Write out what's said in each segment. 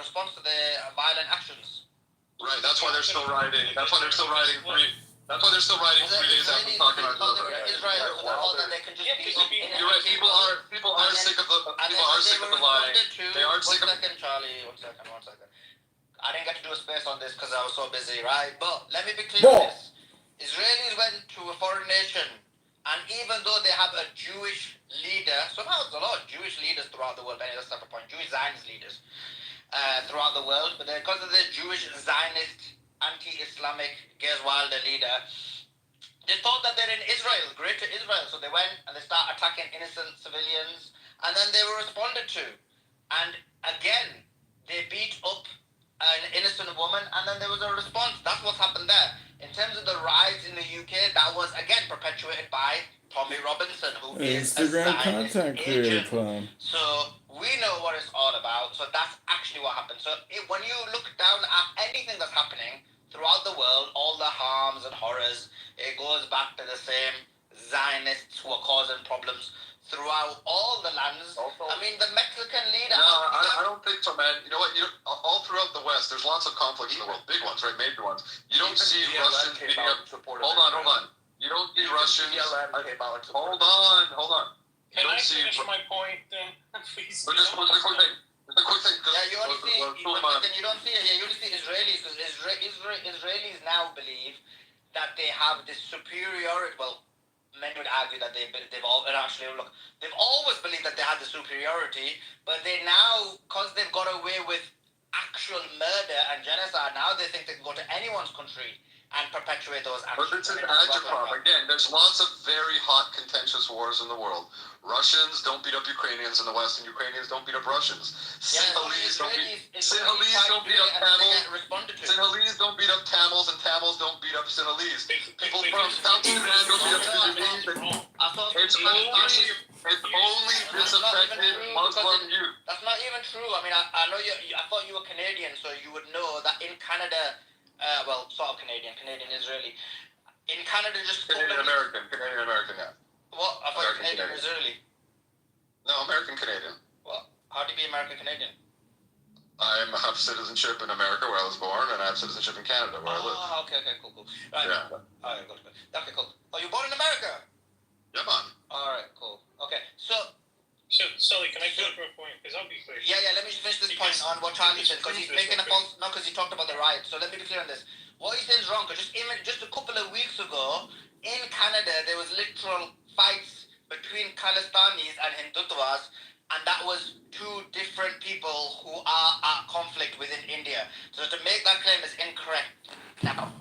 a response to the violent actions. Right. That's why they're still rioting. That's why they're still rioting. That's why they're still rioting 3 days after talking about Israel. So all that they can just be You're right. People are sick of the lying. They are sick of. Charlie, one second. I didn't get to do a space on this because I was so busy, right? But let me be clear on this. Israelis went to a foreign nation, and even though they have a Jewish leader, somehow there's a lot of Jewish leaders throughout the world. Anyway, that's not the point. Jewish Zionist leaders throughout the world, but because of the Jewish Zionist anti-Islamic Gez Wilder leader, they thought that they're in Israel, greater Israel, so they went and they start attacking innocent civilians, and then they were responded to, and again they beat up an innocent woman, and then there was a response. That's what's happened there. In terms of the riots in the UK, that was again perpetuated by Tommy Robinson, who is Instagram content creator clown. So we know what it's all about. So that's actually what happened. So when you look down at anything that's happening throughout the world, all the harms and horrors, it goes back to the same Zionists who are causing problems throughout all the lands. I mean, the Mexican leader... No, I don't think so, man. You know what? All throughout the West, there's lots of conflicts in the world. Big ones, right? Major ones. You don't see Russians beating up... Hold on. You don't see Russians... Hold on. Can I finish my point, please? But just one quick thing. The quick thing, yeah, you only see it here. You only see Israelis, because Israelis now believe that they have this superiority. Well, many would argue that they've always believed that they had the superiority, but they now, because they've got away with actual murder and genocide, now they think they can go to anyone's country and perpetuate those actions. But this is agitprop. Again, there's lots of very hot, contentious wars in the world. Russians don't beat up Ukrainians in the West, and Ukrainians don't beat up Russians. Sinhalese don't beat up Tamils. Sinhalese don't beat up Tamils, and Tamils don't beat up Sinhalese. People from South Sudan don't beat up Sudanese. It's only disaffected Muslim youth. That's not even true. I mean, I know I thought you were Canadian, so you would know that in Canada... well, sort of Canadian Israeli. In Canada, just Canadian American, yeah. What? I thought Canadian Israeli. No, American Canadian. What? How do you be American Canadian? I have citizenship in America where I was born, and I have citizenship in Canada where I live. Oh, okay, cool. Right. Yeah. Alright, good. Okay, cool. Oh, you born in America? Yeah, man. Alright, cool. Okay, so, Sully, can I flip a point? Because I'll be clear. Yeah, let me finish this point on what Charlie said, because he's making a false... No, because he talked about the riot, so let me be clear on this. What he's saying is wrong, because just a couple of weeks ago, in Canada, there was literal fights between Khalistanis and Hindutwas, and that was two different people who are at conflict within India. So to make that claim is incorrect. Now,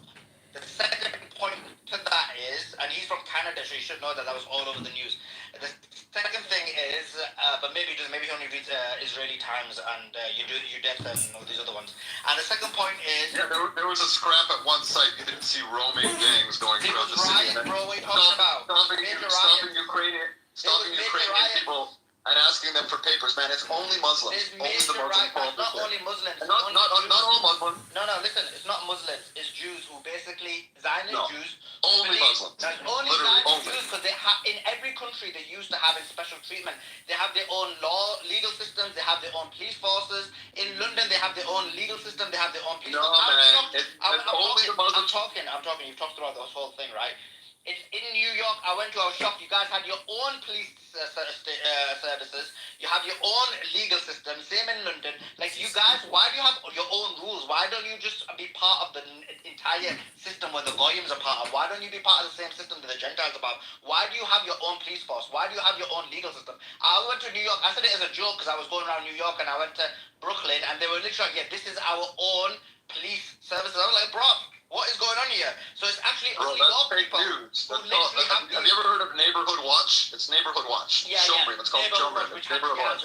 the second point to that is, and he's from Canada, so you should know that was all over the news. The second thing is, but maybe he only reads Israeli Times and UDEF and all these other ones. And the second point is... Yeah, there was a scrap at one site. You didn't see roaming gangs going throughout the city. Bro, what are you talking about? Stopping Ukrainian people and asking them for papers, man. It's only Muslims. Only the Muslims. Not only Muslims. Not all Muslims. No, listen. It's not Muslims. It's Jews who basically Zionist Jews. Only Muslims. Only Zionist Jews, because in every country they used to have special treatment. They have their own legal systems. They have their own police forces. In London, they have their own legal system. They have their own police. No, man. It's only the Muslims. I'm talking. You've talked throughout this whole thing, right? It's in New York. I was shocked. You guys had your own police services. You have your own legal system. Same in London. Like, you guys, why do you have your own rules? Why don't you just be part of the entire system where the Goyim are part of? Why don't you be part of the same system that the Gentiles are part of? Why do you have your own police force? Why do you have your own legal system? I went to New York. I said it as a joke because I was going around New York, and I went to Brooklyn, and they were literally like, yeah, this is our own police services. I was like, bro, what is going on here? So it's actually only your people who literally have you ever heard of Neighborhood Watch? It's Neighborhood Watch. Yeah, Shomrim. It's called Shomrim. Which Neighborhood Watch.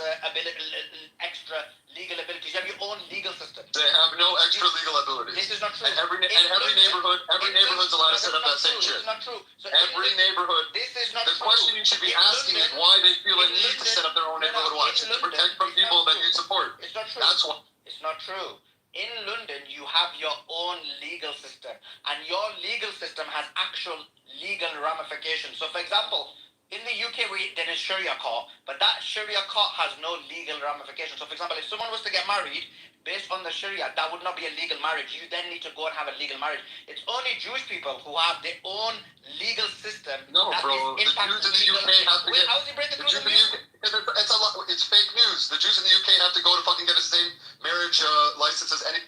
Extra legal abilities. You have your own legal system. They have no extra legal abilities. This is not true. And every neighborhood's allowed to set up that same shit. It's not true. So every neighborhood. This is not true. The question you should be asking is why they feel a need to set up their own Neighborhood Watch to protect from people that you support. It's not true. That's why. It's not true. In London, you have your own legal system, and your legal system has actual legal ramifications. So, for example, in the UK, there is Sharia court, but that Sharia court has no legal ramifications. So, for example, if someone was to get married, based on the Sharia, that would not be a legal marriage. You then need to go and have a legal marriage. It's only Jewish people who have their own legal system. No, bro. The Jews in the UK have to get. How is he breaking The through Jews the in the news? UK. It's a lot. It's fake news. The Jews in the UK have to go to fucking get a same marriage license as any.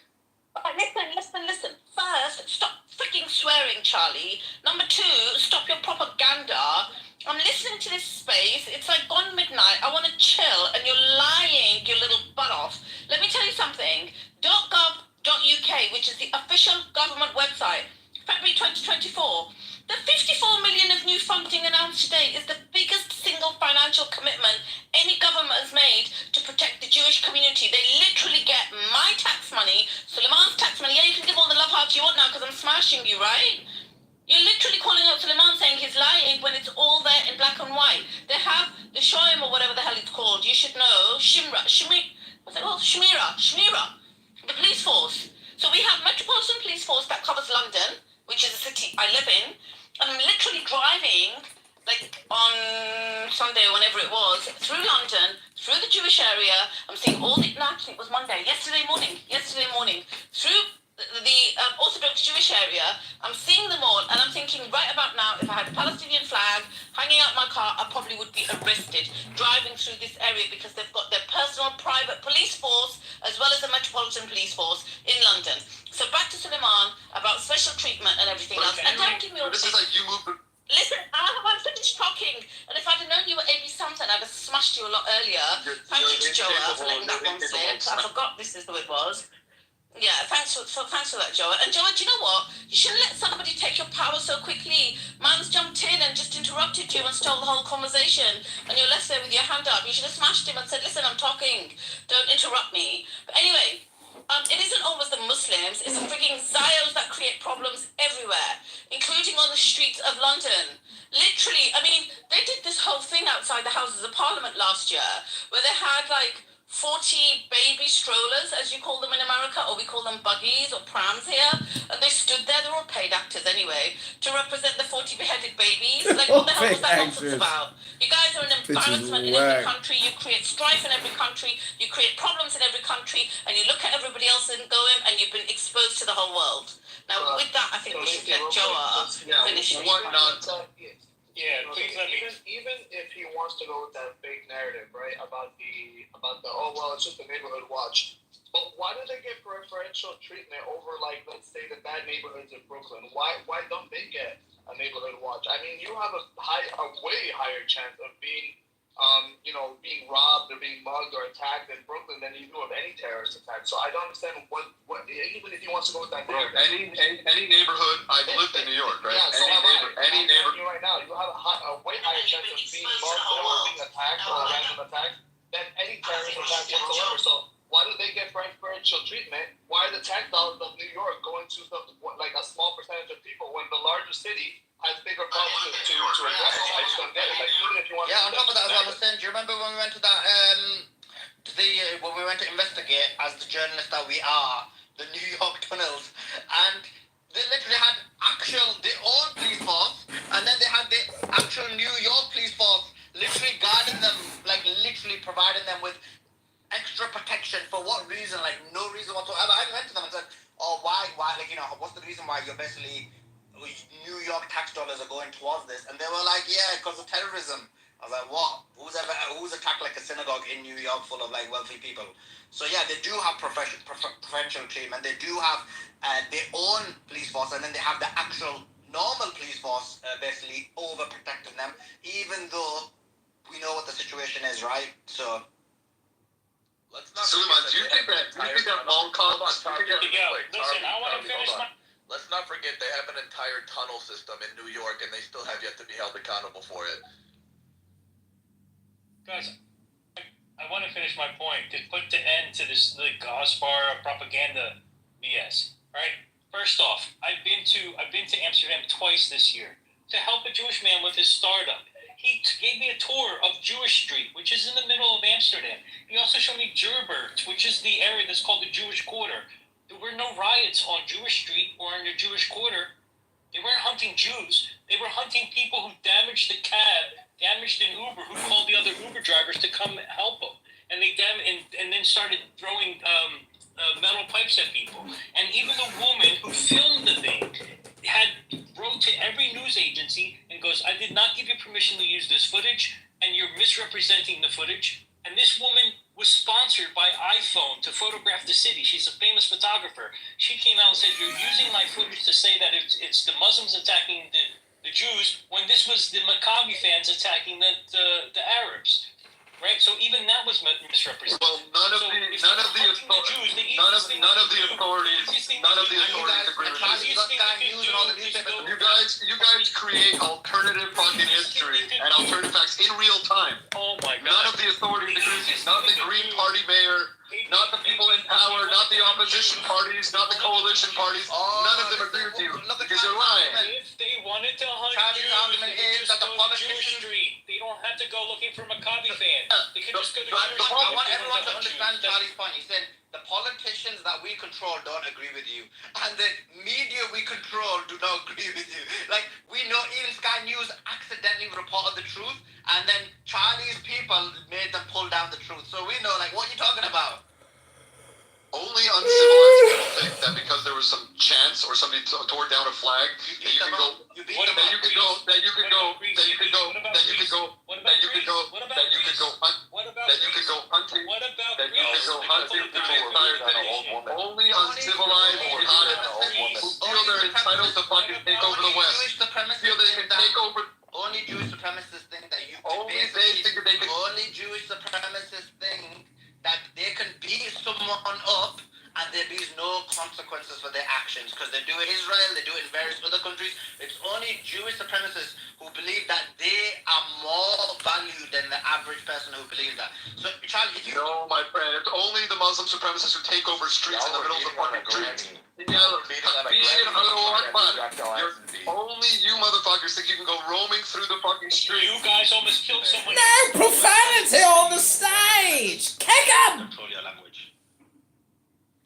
Listen. First, stop freaking swearing, Charlie. Number two, stop your propaganda. I'm listening to this space. It's like gone midnight. I want to chill, and you're lying, you little butt off. Let me tell you something. .gov.uk, which is the official government website, February 2024. The 54 million of new funding announced today is the biggest single financial commitment any government has made to protect the Jewish community. They literally get my tax money, Suleiman's tax money. Yeah, you can give all the love hearts you want now because I'm smashing you, right? You're literally calling out Suleiman saying he's lying when it's all there in black and white. They have the Shoim or whatever the hell it's called. You should know. Shmira, the police force. So we have Metropolitan Police Force that covers London, which is a city I live in. And I'm literally driving, like on Sunday or whenever it was, through London, through the Jewish area. I'm seeing all the, no, actually it was Monday, yesterday morning, through the Orthodox Jewish area. I'm seeing them all, and I'm thinking right about now, if I had a Palestinian flag hanging out my car, I probably would be arrested driving through this area because they've got their personal private police force as well as the Metropolitan Police Force in London. So back to Suleiman about special treatment and everything else. And don't give me all this. Is like you moved. Listen, I'm finished talking, and if I'd have known you were AB something, I'd have smashed you a lot earlier. Thank you to Joa for letting that one slip. I forgot this is who it was. Yeah, thanks for that, Joa. And Joa, do you know what? You shouldn't let somebody take your power so quickly. Man's jumped in and just interrupted you and stole the whole conversation, and you're left there with your hand up. You should have smashed him and said, listen, I'm talking. Don't interrupt me. But anyway, it isn't always the Muslims. It's the freaking Zayos that create problems everywhere, including on the streets of London. Literally, I mean, they did this whole thing outside the Houses of Parliament last year, where they had like 40 baby strollers, as you call them in America, or we call them buggies or prams here, and they stood there, they're all paid actors anyway, to represent the 40 beheaded babies. Like, what the hell was that nonsense about? You guys are an embarrassment in every country, you create strife in every country, you create problems in every country, and you look at everybody else and going, and you've been exposed to the whole world. Now, with that, I think we should let Joa finish. Yeah, please let me. Even if he wants to go with that fake narrative, right, about the oh well, it's just a neighborhood watch. But why do they get preferential treatment over, like, let's say the bad neighborhoods in Brooklyn? Why don't they get a neighborhood watch? I mean, you have a way higher chance of being being robbed or being mugged or attacked in Brooklyn than you do of any terrorist attack. So I don't understand what even if he wants to go with that narrative. Any neighborhood, I've lived in New York, right? Yeah, so any neighborhood. Right now, you have a way higher chance of being mugged or being attacked or a random attack than any terrorist attack whatsoever. So why do they get preferential treatment? Why are the tax dollars of New York going to like a small percentage of people when the largest city has bigger problems to address? I just don't get it. Like, even if you want on top of that as well, do you remember when we went to that when we went to investigate as the journalists that we are, the New York tunnels, and they literally had their own police force, and then they had the actual New York police force literally guarding them, like literally providing them with extra protection. For what reason? Like, no reason whatsoever. I went to them and said, oh, why, like, what's the reason why you're basically New York tax dollars are going towards this? And they were like, yeah, because of terrorism. I was like, what? Who's attacked like a synagogue in New York full of like wealthy people? So yeah, they do have preferential treatment. They do have their own police force, and then they have the actual normal police force basically overprotecting them, even though we know what the situation is, right? So let's not. Suleiman, do you think that long call? Listen, I want to finish my. Let's not forget they have an entire tunnel system in New York, and they still have yet to be held accountable for it. Guys, I want to finish my point to put the end to this Gospar propaganda BS. Right? First off, I've been to Amsterdam twice this year to help a Jewish man with his startup. He gave me a tour of Jewish Street, which is in the middle of Amsterdam. He also showed me Gerbert, which is the area that's called the Jewish Quarter. There were no riots on Jewish Street or in the Jewish Quarter. They weren't hunting Jews. They were hunting people who damaged the cab, damaged an Uber, who called the other Uber drivers to come help them. And they and then started throwing metal pipes at people. And even the woman who filmed the thing wrote to every news agency and goes, I did not give you permission to use this footage, and you're misrepresenting the footage. And this woman was sponsored by iPhone to photograph the city. She's a famous photographer. She came out and said, you're using my footage to say that it's the Muslims attacking the Jews, when this was the Maccabi fans attacking the Arabs. Right, so even that was misrepresented. Well, none of the authorities agree with you. You guys create alternative fucking history and alternative facts in real time. Oh my God! None of the authorities agree with you. Not the Green Party mayor, not the people in power, not the opposition parties, not the coalition parties. None of them agree with you because you're lying. If they wanted to hunt Charlie's Jews, argument they could is just that the go to Jewish politicians- Street. They don't have to go looking for Maccabi fans. They could just go to I Jewish want Street. everyone to understand Charlie's point. He said the politicians that we control don't agree with you, and the media we control do not agree with you. Like, we know even Sky News accidentally reported the truth, and then Charlie's people made them pull down the truth. So we know, like, what are you talking about? Only uncivilized people think that because there was some chance or somebody tore down a flag that you can go. You beat What them about up. That you could go. That you could go. That you could go. That you could go. What about That you could go. Greece? What about That you could go. What about That you could go hunting. What about That you could go hunting Greece? through the entire city. Only uncivilized or who feel they're entitled to fucking take over the West. Jewish supremacists Feel they can take over. Only Jewish supremacists think that you Only they think that they can. Only Jewish supremacists think that they can beat someone up and there be no consequences for their actions, because they do it in Israel, they do it in various other countries. It's only Jewish supremacists who believe that they are more valued than the average person who believes that. So, Charlie, if you... No, my friend. It's only the Muslim supremacists who take over streets in the middle of the fucking streets. Only you motherfuckers think you can go roaming through the fucking street. You guys almost killed someone. No profanity on the stage! Kick him! Control your language.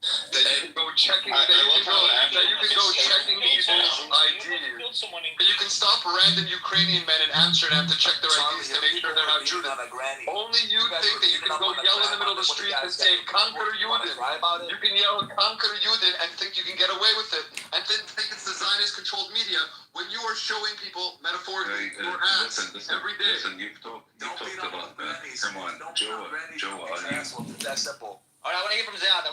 That you can go checking. That you can go checking people's IDs. That you can stop random Ukrainian men in Amsterdam to check their IDs to make sure they're not Judas. Only you think that you can go yell in the middle of the street and say "Conquer Juden." You can yell "Conquer Juden" and think you can get away with it, and then think it's the Zionist-controlled media when you are showing people metaphorically your ass every day. Listen, you've talked about that. Come on, Joe, That's simple. Alright, I want to hear from Ziad.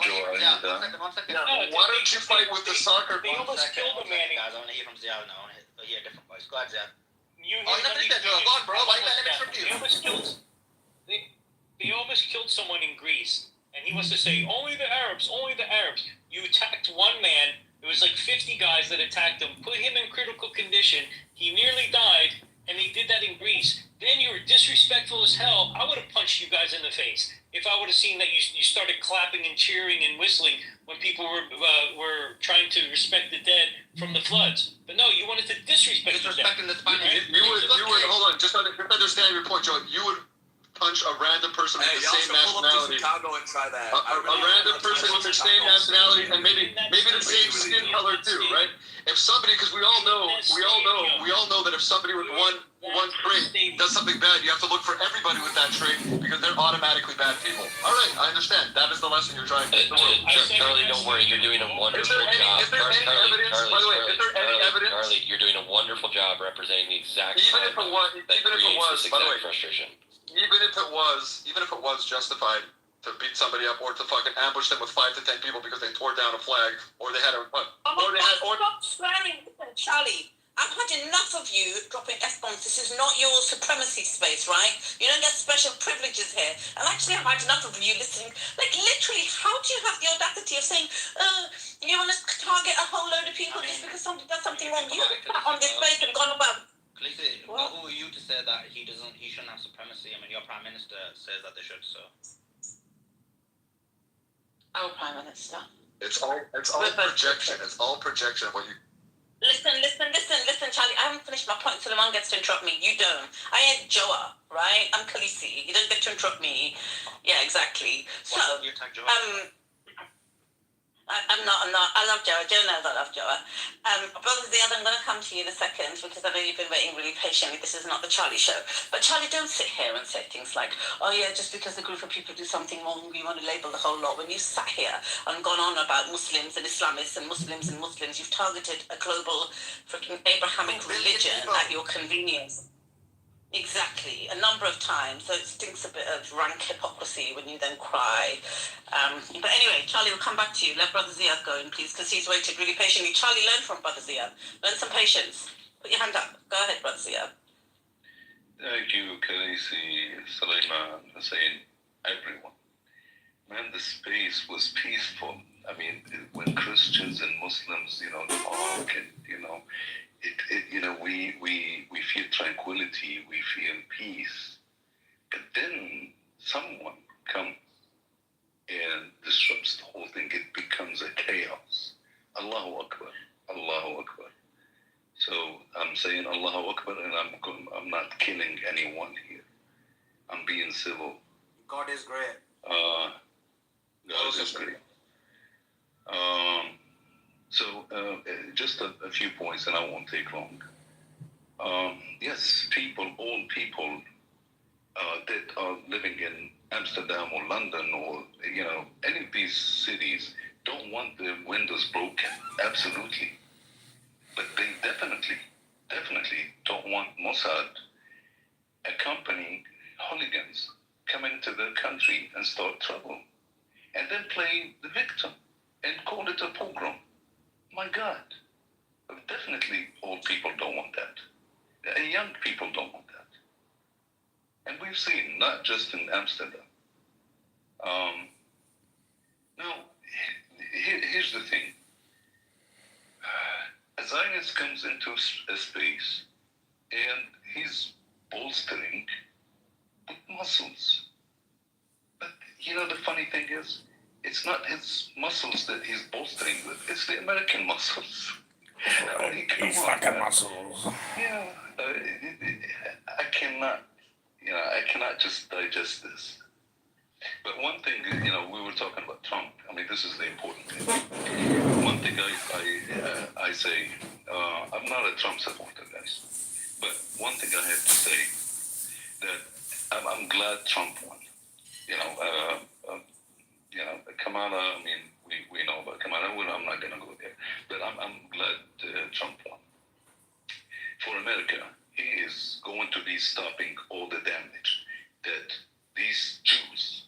One second. Why don't you fight with the soccer? They almost killed a man. Guys, I want to hear from Ziad now. I want to hear a different voice. Go ahead, Ziad. You let me finish, Joe. Go on, bro. Why you letting me interrupt you? They almost killed someone in Greece, and he wants to say, only the Arabs, only the Arabs. You attacked one man. It was like 50 guys that attacked him, put him in critical condition. He nearly died, and they did that in Greece. Then you were disrespectful as hell. I would have punched you guys in the face if I would have seen that you started clapping and cheering and whistling when people were trying to respect the dead from the floods. But no, you wanted to disrespect the dead. Disrespecting the Spaniards. You would hold on, just understand your point, Joe. You would punch a random person with the same nationality. Chicago and try that. A random person with the same nationality and maybe the same skin color too, right? If somebody, because we all know that if somebody with one trait does something bad, you have to look for everybody with that trait because they're automatically bad people. All right, I understand. That is the lesson you're trying to teach the world. Charlie, don't worry. You're doing a wonderful job. Is there any evidence? By the way, is there any evidence? Charlie, you're doing a wonderful job representing the exact Even if it was, by the way, frustration. even if it was justified to beat somebody up or to fucking ambush them with 5 to 10 people because they tore down a flag or they had Stop swearing, Charlie. I've had enough of you dropping F-bombs. This is not your supremacy space, right? You don't get special privileges here. And actually, I've had enough of you listening. Like, literally, how do you have the audacity of saying, you want to target a whole load of people just because somebody does something wrong? You have on this space and gone about. Khaleesi, who are you to say that he shouldn't have supremacy? I mean, your Prime Minister says that they should, so... Our Prime Minister. It's all projection. It's all projection of what you... Listen, Charlie. I haven't finished my point. Suleiman gets to interrupt me. You don't. I ain't Joa, right? I'm Khaleesi. You don't get to interrupt me. Yeah, exactly. So, you attack Joa? I'm not. I love Joa. Joe knows I love Joa. Brother Ziad, I'm going to come to you in a second because I know you've been waiting really patiently. This is not the Charlie show. But Charlie, don't sit here and say things like, oh yeah, just because a group of people do something wrong, you want to label the whole lot. When you sat here and gone on about Muslims and Islamists and Muslims and Muslims. You've targeted a global freaking Abrahamic religion at your convenience. Exactly, a number of times. So it stinks a bit of rank hypocrisy when you then cry. But anyway, Charlie, we'll come back to you. Let Brother Ziad go in, please, because he's waited really patiently. Charlie, learn from Brother Ziad. Learn some patience. Put your hand up. Go ahead, Brother Ziad. Thank you, Khaleesi, Sulaiman, Hussein, everyone. Man, the space was peaceful. I mean, when Christians and Muslims, talk and, we feel tranquility, we feel peace. But then someone comes and disrupts the whole thing. It becomes a chaos. Allahu Akbar, Allahu Akbar. So I'm saying Allahu Akbar, and I'm not killing anyone here. I'm being civil. God is great. God is great. So just a few points, and I won't take long. Yes, all people that are living in Amsterdam or London or any of these cities don't want the windows broken. Absolutely. But they definitely don't want Mossad accompanying hooligans coming into their country and start trouble. And then play the victim and call it a pogrom. My God. Definitely old people don't want that. And young people don't want that. And we've seen, not just in Amsterdam. Now, here's the thing. A Zionist comes into a space and he's bolstering with muscles. But the funny thing is, it's not his muscles that he's bolstering with, it's the American muscles. These fucking muscles. Yeah, I cannot just digest this. But one thing, we were talking about Trump. I mean, this is the important thing. One thing I say, I'm not a Trump supporter, guys. But one thing I have to say, that I'm glad Trump won. Kamala, I mean, we know about Kamala. Well, I'm not going to go there. But I'm glad Trump won. For America, he is going to be stopping all the damage that these Jews,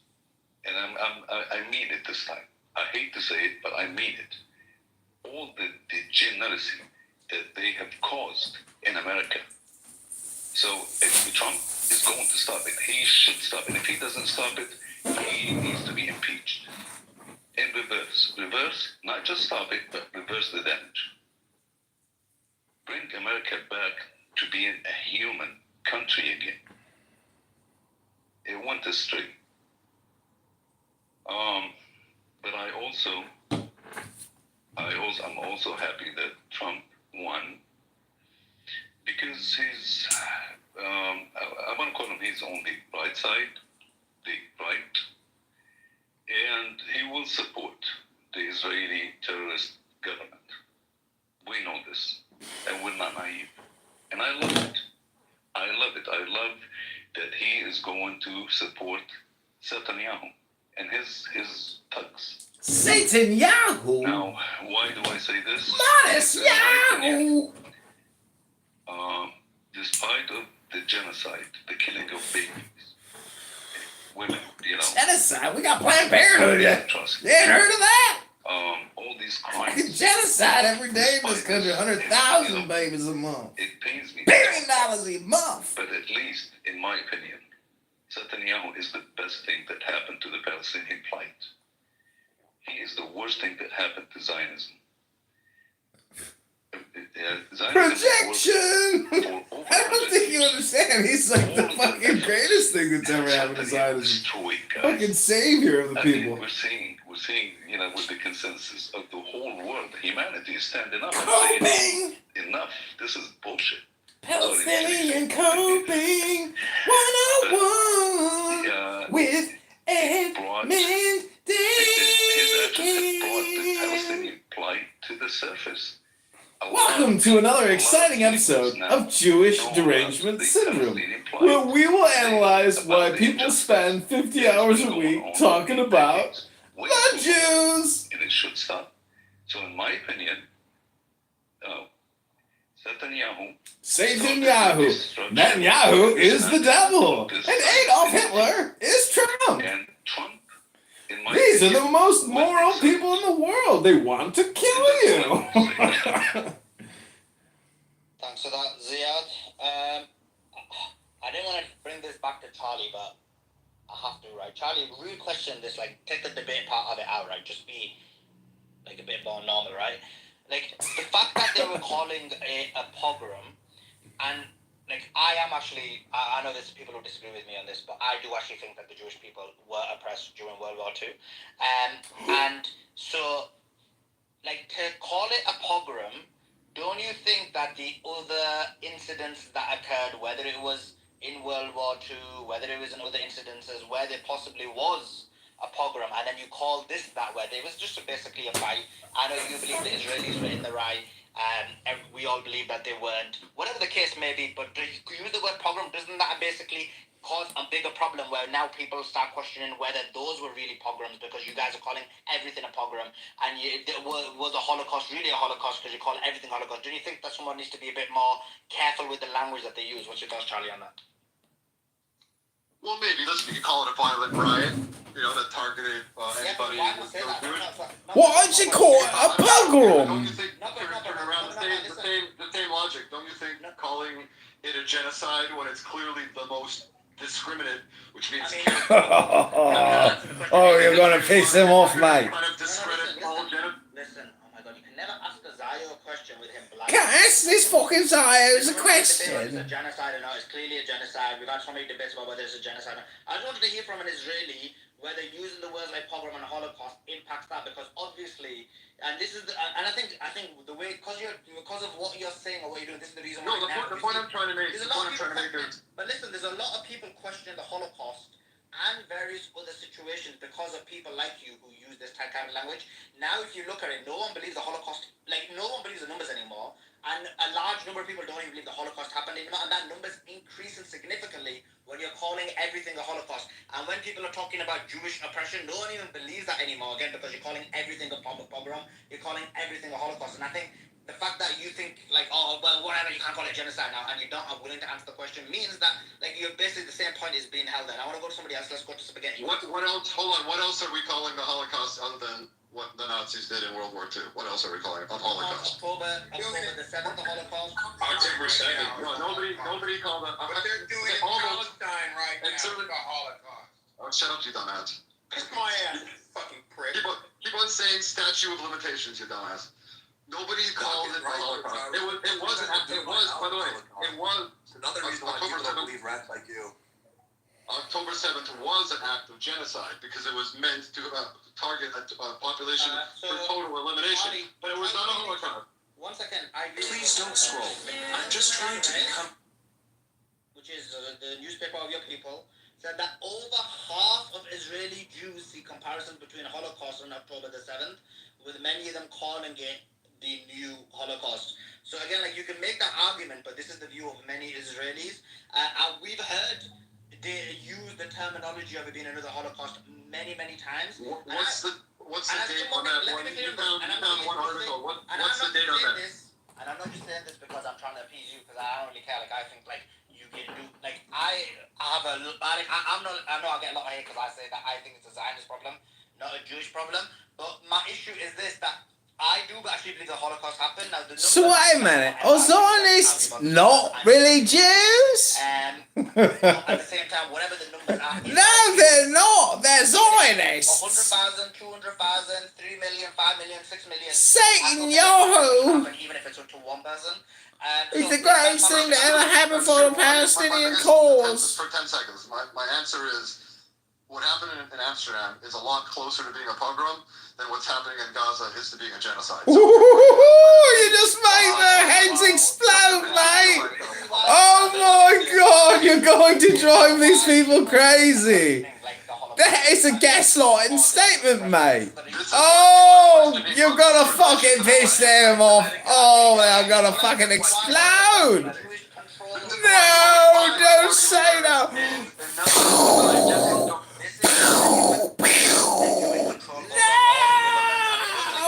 and I mean it this time. I hate to say it, but I mean it. All the degeneracy that they have caused in America. So if Trump is going to stop it, he should stop it. If he doesn't stop it, he needs to be impeached. In reverse, not just stop it, but reverse the damage. Bring America back to being a human country again. It went astray. But I'm also happy that Trump won because he's, I want to call him, he's on the right side, the right, and he will support the Israeli terrorist government. We know this, and we're not naive. And I love it. I love that he is going to support Netanyahu and his thugs. Satan Yahoo! Now, why do I say this? Modest Yahoo! Despite of the genocide, the killing of babies, women, Genocide? We got Planned Parenthood yet. Trust You ain't heard of that? All these crimes. Fucking genocide every day in this country. 100,000 babies a month. It pains me. $1 billion a month. But at least, in my opinion, Netanyahu is the best thing that happened to the Palestinian plight. He is the worst thing that happened to Zionism. Projection! I don't think you understand. He's like the fucking greatest thing that's ever happened to Zionism. Fucking savior of the people. We're seeing, with the consensus of the whole world, humanity is standing up Coping! and saying, enough, this is bullshit. Palestinian coping 101 with Edmund His actions have brought the Palestinian plight to the surface. Welcome to another exciting episode of Jewish Derangement Syndrome, where we will analyze why people spend 50 hours a week talking about the Jews. And it should stop. So, in my opinion, Netanyahu. Satan Yahoo. Netanyahu is the devil. And Adolf Hitler is Trump. And Trump, in my These are opinion, the most moral people in the world. They want to kill you. Thanks for that, Ziad. I didn't want to bring this back to Charlie, but I have to, right? Charlie, real question this, like, take the debate part of it out, right? Just be, like, a bit more normal, right? Like, the fact that they were calling a pogrom, and, like, I am actually, I know there's people who disagree with me on this, but I do actually think that the Jewish people were oppressed during World War II. And so, like, to call it a pogrom, don't you think that the other incidents that occurred, whether it was in World War II, whether it was in other incidences where there possibly was a pogrom, and then you call this that, where there was just basically a fight? I know you believe the Israelis were in the right, and we all believe that they weren't. Whatever the case may be, but to use the word pogrom, doesn't that basically cause a bigger problem where now people start questioning whether those were really pogroms, because you guys are calling everything a pogrom, and was the Holocaust really a Holocaust because you call everything Holocaust? Do you think that someone needs to be a bit more careful with the language that they use? What's your thoughts, Charlie, on that? Well, maybe. Listen, you can call it a violent riot, you know, that targeted anybody. Why would you call it a pogrom? Don't you think, turn around the same logic, don't you think calling it a genocide when it's clearly the most discriminate, which means oh, you're gonna piss them off, mate. kind of discredit all genocide? Listen, oh my god, you can never ask a Zayo a question with him blind. Can't ask this fucking Zayo a It's a question. genocide or not. It's clearly a genocide. We've had so many debates about whether it's a genocide or not. I just wanted to hear from an Israeli whether using the words like pogrom and Holocaust impacts that, because obviously, and this is, and I think the way, because of what you're saying or what you're doing, this is the reason why. No, the point I'm trying to make. But listen, there's a lot of people questioning the Holocaust and various other situations because of people like you who use this kind of language. Now, if you look at it, no one believes the Holocaust, like, no one believes the numbers anymore. And a large number of people don't even believe the Holocaust happened anymore. And that number's increasing significantly when you're calling everything a Holocaust. And when people are talking about Jewish oppression, no one even believes that anymore, again, because you're calling everything a pogrom. You're calling everything a Holocaust. And I think the fact that you think, like, oh, well, whatever, you can't call it genocide now, and you don't are willing to answer the question, means that, like, you're basically the same point is being held there. I want to go to somebody else. Let's go to Spaghetti. What else? Hold on. What else are we calling the Holocaust other than what the Nazis did in World War II? What else are we calling it? Holocaust? October the 7th, the Holocaust. October 7th. No, nobody called it. But they're doing Palestine right now. It's The Holocaust. Oh, shut up, you dumbass. Kiss my ass, you fucking prick. Keep on saying statute of limitations, you dumbass. Nobody called it the Holocaust. It wasn't. It was. By the way, it was. Another reason why people don't believe rats like you. October 7th was an act of genocide because it was meant to target a population for total elimination. But it was not a Holocaust. 1 second. Please don't scroll. I'm just trying to become... Which is the newspaper of your people, said that over half of Israeli Jews see comparisons between Holocaust and October the 7th, with many of them calling it the new Holocaust. So again, like, you can make that argument, but this is the view of many Israelis. We've heard they use the terminology of it being another Holocaust many, many times. What's the date on that one? You found one article. What's the date on that? And I'm not just saying this because I'm trying to appease you, because I don't really care. Like, I think, like, you get do, like, I have a, like, I know I get a lot of hate because I say that I think it's a Zionist problem, not a Jewish problem. But my issue is this, that I do actually believe the Holocaust happened. Now, so wait a minute, are Zionists not really Jews? At the same time, whatever the numbers are. No, they're not. They're Zionists. 100,000, 200,000, 3 million, 5 million, 6 million. Satan Yahoo! Even if it's up to one person. It's the greatest thing that ever happened for the Palestinian cause. For 10 seconds, my answer is, what happened in Amsterdam is a lot closer to being a pogrom than what's happening in Gaza is to being a genocide. Ooh, you just made their heads explode, mate! Oh my god, you're going to drive these people crazy! That is a gaslighting statement, mate! Oh, you're gonna fucking piss them off! Oh, they're gonna fucking explode! No, don't say that!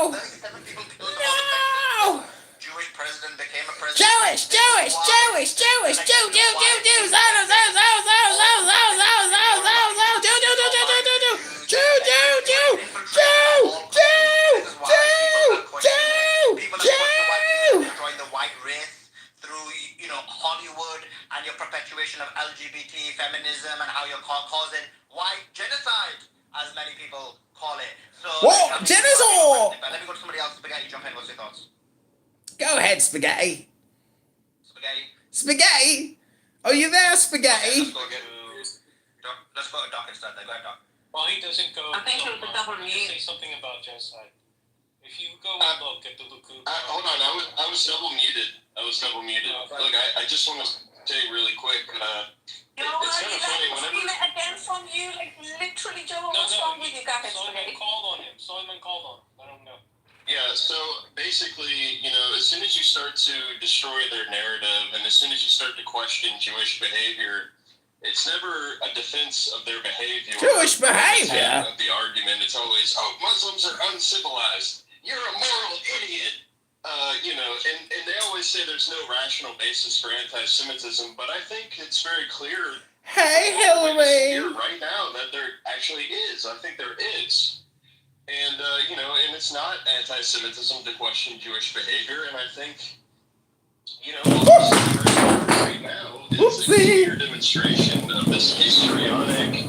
No! 37 people killed. No! Jewish president became a president. Jewish, Jewish, Jewish, Jewish, Jew, Jew, Jew, Jew, Jew, destroying the white race through, you know, Hollywood and your perpetuation of LGBT feminism and how you're causing white genocide, as many people call it. So, what? Genocide! Let me go to somebody else. Spaghetti, jump in. What's your thoughts? Go ahead, Spaghetti. Spaghetti. Spaghetti? Are you there, Spaghetti? Let's go to Doc instead. Go ahead, Doc. Well, he doesn't go. I think it was a double mute. Say something about genocide. If you go and look at the Luku. Hold on, I was double muted. Look, I just want to say really quick. You know it's what? kind of funny whenever. Seen it again from you, like literally, Joe. No, What's wrong with you guys? Simon called on him. Simon called on him. Let him know. Yeah, so basically, you know, as soon as you start to destroy their narrative and as soon as you start to question Jewish behavior, it's never a defense of their behavior. Jewish behavior? Of the argument, it's always, oh, Muslims are uncivilized. You're a moral idiot. You know, and they always say there's no rational basis for anti-Semitism, but I think it's very clear. Hey, Hillary. Right now that there actually is. I think there is. And, you know, and it's not anti-Semitism to question Jewish behavior, and I think, you know, what we're seeing right now is a clear demonstration of this histrionic,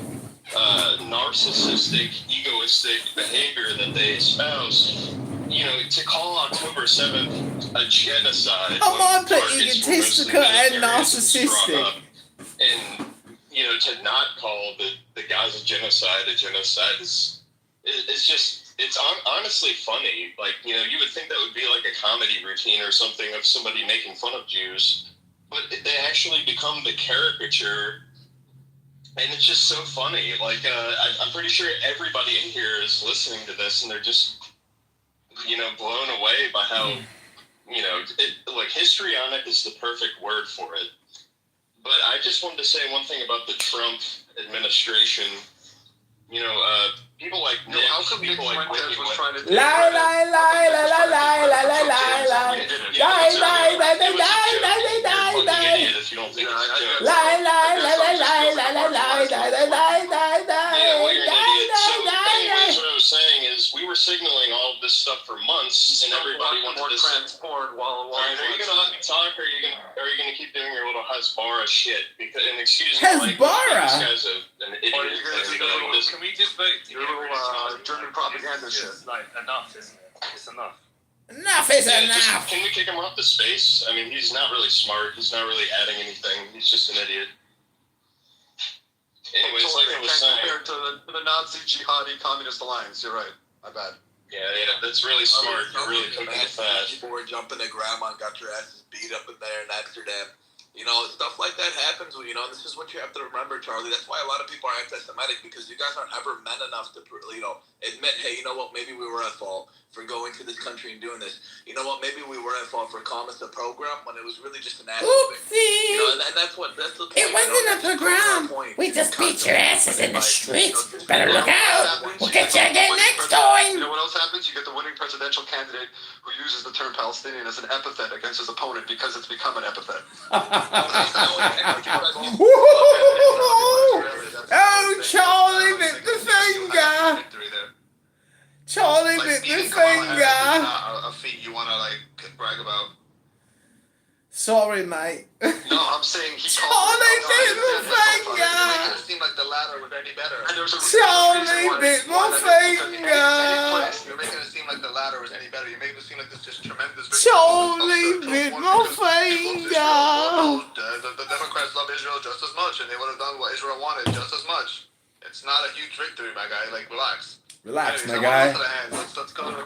narcissistic, egoistic behavior that they espouse. You know, to call October 7th a genocide. Come on, put egotistical and narcissistic. And, you know, to not call the Gaza genocide a genocide is... It's just, it's honestly funny. Like, you know, you would think that would be like a comedy routine or something of somebody making fun of Jews, but they actually become the caricature, and it's just so funny. Like, I'm pretty sure everybody in here is listening to this, and they're just, you know, blown away by how, you know, like, histrionic is the perfect word for it. But I just wanted to say one thing about the Trump administration. You know, people like Nick, how come people like Fuentes was trying to we were signaling all of this stuff for months, and everybody wanted to transport while are you gonna let me talk, or are you gonna keep doing your little Hasbara shit? Because, and excuse me, like, this guy's an idiot. Can we just make your little German propaganda shit? Like, enough, isn't it? It's enough. Enough is enough. Can we kick him off the space? I mean, he's not really smart. He's not really adding anything. He's just an idiot. Anyways, like I was saying, compared to the Nazi jihadi communist alliance, you're right. My bad. Yeah, that's really smart. You're really cooking it fast. People were jumping the grandma and got your asses beat up in there in Amsterdam. You know, stuff like that happens. You know, this is what you have to remember, Charlie. That's why a lot of people are anti-Semitic, because you guys aren't ever men enough to, you know, admit, hey, you know what, maybe we were at fault for going to this country and doing this. You know what, maybe we were at fault for calling this a program when it was really just an ass Oopsie! You know, and that's the point. It wasn't a program. We just beat your asses in the streets. Better look out. We'll get you again next time. You know what else happens? You get the winning presidential candidate who uses the term Palestinian as an epithet against his opponent because it's become an epithet. Oh, Charlie bit the finger. Charlie bit the finger. A feat you want to, like, brag about. Sorry, mate. No, I'm saying he Charlie bit the finger. It seemed like the latter was any better. Charlie bit my finger. You're making it seem like the latter was any better. You're making it seem like this just tremendous. Charlie bit my finger. The Democrats love Israel just as much, and they would have done what Israel wanted just as much. It's not a huge victory, my guy. Like, relax. Relax, my guy. Let's go.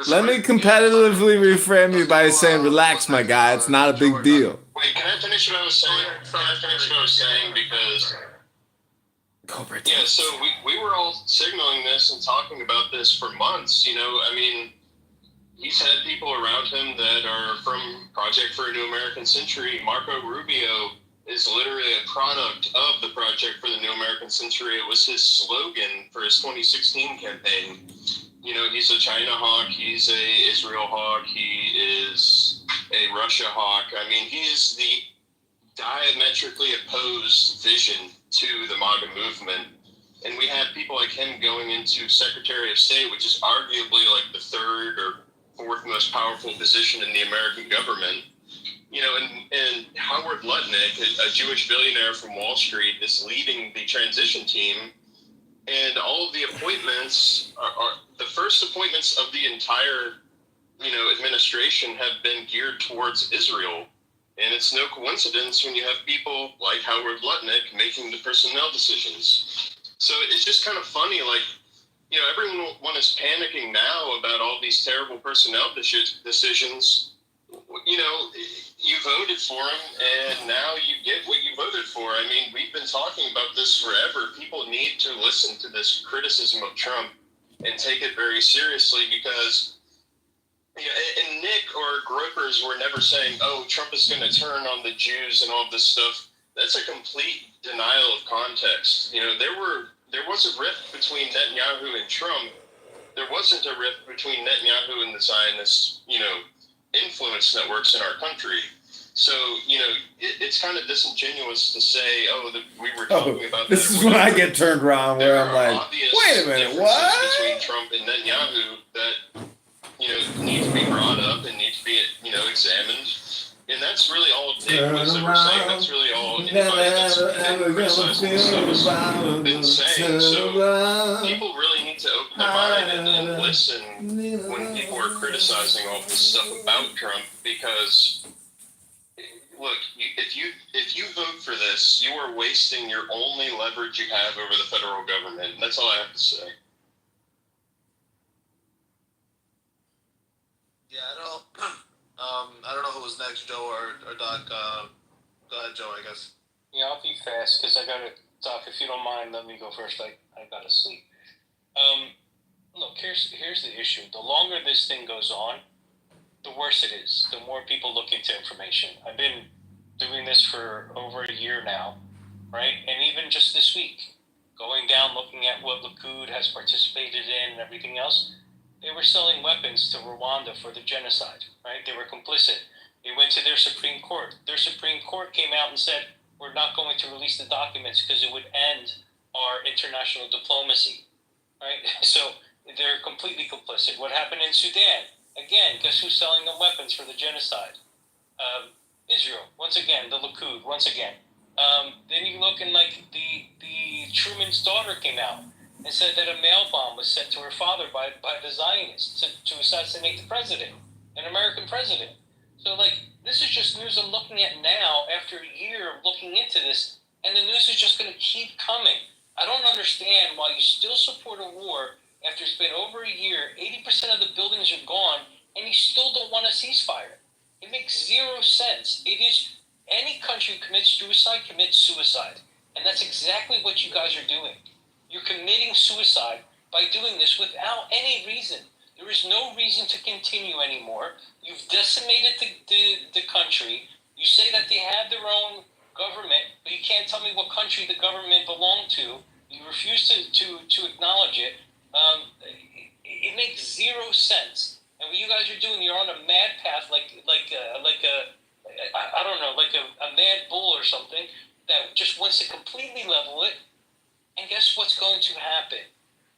Let me competitively reframe you by saying, relax, my guy. It's not a big deal. Wait, can I finish what I was saying? Because... Yeah, so we were all signaling this and talking about this for months. You know, I mean, he's had people around him that are from Project for a New American Century. Marco Rubio is literally a product of the Project for the New American Century. It was his slogan for his 2016 campaign. he's a China hawk, he's a Israel hawk, he is a Russia hawk. I mean, he is the diametrically opposed vision to the MAGA movement. And we have people like him going into Secretary of State, which is arguably like the third or fourth most powerful position in the American government. And Howard Lutnick, a Jewish billionaire from Wall Street, is leading the transition team. And all of the appointments are the first appointments of the entire, administration have been geared towards Israel. And it's no coincidence when you have people like Howard Lutnick making the personnel decisions. So it's just kind of funny, everyone is panicking now about all these terrible personnel decisions. You voted for him, and now you get what you voted for. I mean, we've been talking about this forever. People need to listen to this criticism of Trump and take it very seriously because, and Nick or gropers were never saying, oh, Trump is going to turn on the Jews and all this stuff. That's a complete denial of context. There was a rift between Netanyahu and Trump. There wasn't a rift between Netanyahu and the Zionist, influence networks in our country. So, it's kind of disingenuous to say, we were talking about this that. Is when I get turned around where I'm like, wait a minute, what? Between Trump and Netanyahu that, need to be brought up and need to be, examined. And that's really all Nick was ever saying. That's really all anybody that's been criticizing this stuff has been saying. So people really need to open their mind and listen when people are criticizing all this stuff about Trump because, look, if you vote for this, you are wasting your only leverage you have over the federal government. That's all I have to say. Yeah, I don't know who was next, Joe or Doc. Go ahead, Joe, I guess. Yeah, I'll be fast because I gotta Doc. If you don't mind, let me go first. I gotta sleep. Look, here's the issue. The longer this thing goes on, the worse it is. The more people look into information. I've been doing this for over a year now, right? And even just this week, going down, looking at what Likud has participated in and everything else, they were selling weapons to Rwanda for the genocide, right? They were complicit. They went to their Supreme Court. Their Supreme Court came out and said, we're not going to release the documents because it would end our international diplomacy, right? So they're completely complicit. What happened in Sudan? Again, guess who's selling them weapons for the genocide? Israel. Once again, the Likud. Once again. Then you look and the Truman's daughter came out and said that a mail bomb was sent to her father by the Zionists to assassinate the president, an American president. So, this is just news I'm looking at now after a year of looking into this, and the news is just going to keep coming. I don't understand why you still support a war after it's been over a year, 80% of the buildings are gone, and you still don't want a ceasefire. It makes zero sense. It is, any country who commits suicide commits suicide, and that's exactly what you guys are doing. You're committing suicide by doing this without any reason. There is no reason to continue anymore. You've decimated the country. You say that they have their own government, but you can't tell me what country the government belonged to. You refuse to acknowledge it. It makes zero sense. And what you guys are doing, you're on a mad path, like a mad bull or something that just wants to completely level it. And guess what's going to happen?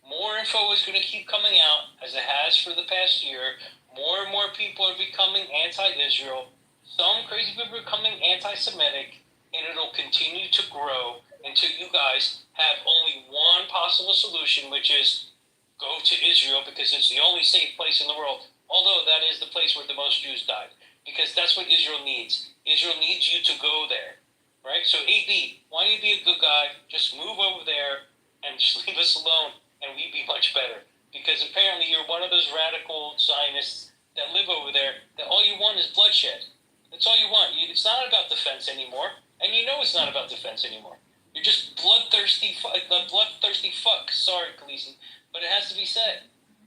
More info is going to keep coming out, as it has for the past year. More and more people are becoming anti-Israel. Some crazy people are becoming anti-Semitic, and it'll continue to grow until you guys have only one possible solution, which is go to Israel because it's the only safe place in the world. Although that is the place where the most Jews died, because that's what Israel needs. Israel needs you to go there, right? So AB, why don't you be a good guy? Just move over there and just leave us alone, and we'd be much better. Because apparently you're one of those radical Zionists that live over there that all you want is bloodshed. That's all you want. It's not about defense anymore, and you know it's not about defense anymore. You're just bloodthirsty fuck. Sorry, Khaleesi, but it has to be said.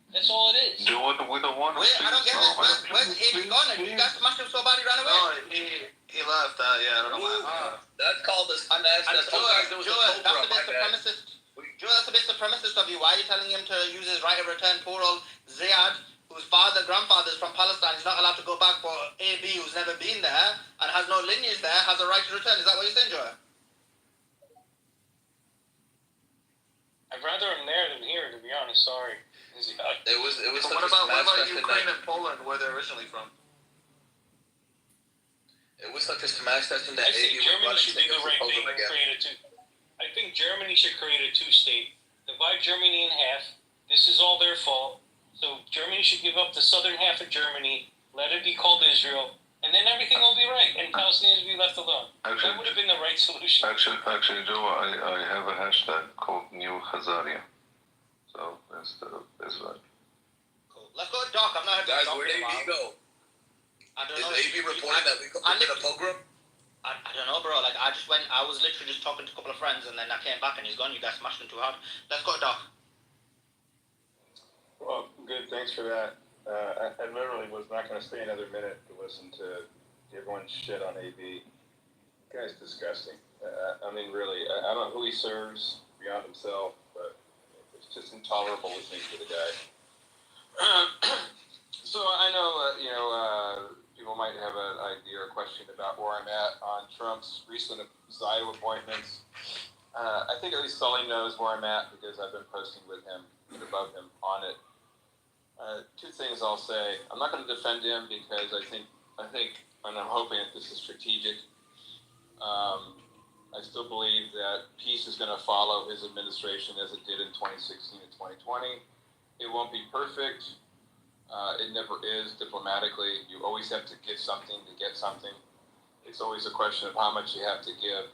That's all it is. Do it with the one. Wait, I don't get it. Where's AB gone? You guys smashed him so bad he ran away? No, he left. Yeah, I don't know why. That's called this. Joel, that's the supremacist. Joel, that's a bit supremacist of you. Why are you telling him to use his right of return? Poor old Ziad, whose grandfather is from Palestine, is not allowed to go back, but AB, who's never been there and has no lineage there, has a right to return. Is that what you're saying, Joe? I'd rather him there than here, to be honest. Sorry. It was. So what about Ukraine and Poland, where they're originally from? It was such a smash session that I think Germany should do the right thing and create a two. I think Germany should create a two-state. Divide Germany in half. This is all their fault. So Germany should give up the southern half of Germany. Let it be called Israel, and then everything will be right, and Palestinians will be left alone. That would have been the right solution. Actually, Joe, I have a hashtag called New Khazaria. So instead of Israel. Cool. Let's go to Doc. I'm not guys. Where did AB go? I don't know. Is AB reporting that we committed a pogrom? I don't know, bro. Like, I was literally just talking to a couple of friends, and then I came back, and he's gone. You guys smashed him too hard. Let's go, Doc. Well, good. Thanks for that. I literally was not going to stay another minute to listen to everyone shit on AB. The guy's disgusting. I mean, really, I don't know who he serves beyond himself, but it's just intolerable listening to the guy. So I know, people might have an idea or question about where I'm at on Trump's recent Zio appointments. I think at least Sully knows where I'm at because I've been posting with him and above him on it. Two things I'll say. I'm not going to defend him because I think, and I'm hoping that this is strategic. I still believe that peace is going to follow his administration as it did in 2016 and 2020. It won't be perfect. It never is diplomatically. You always have to give something to get something. It's always a question of how much you have to give.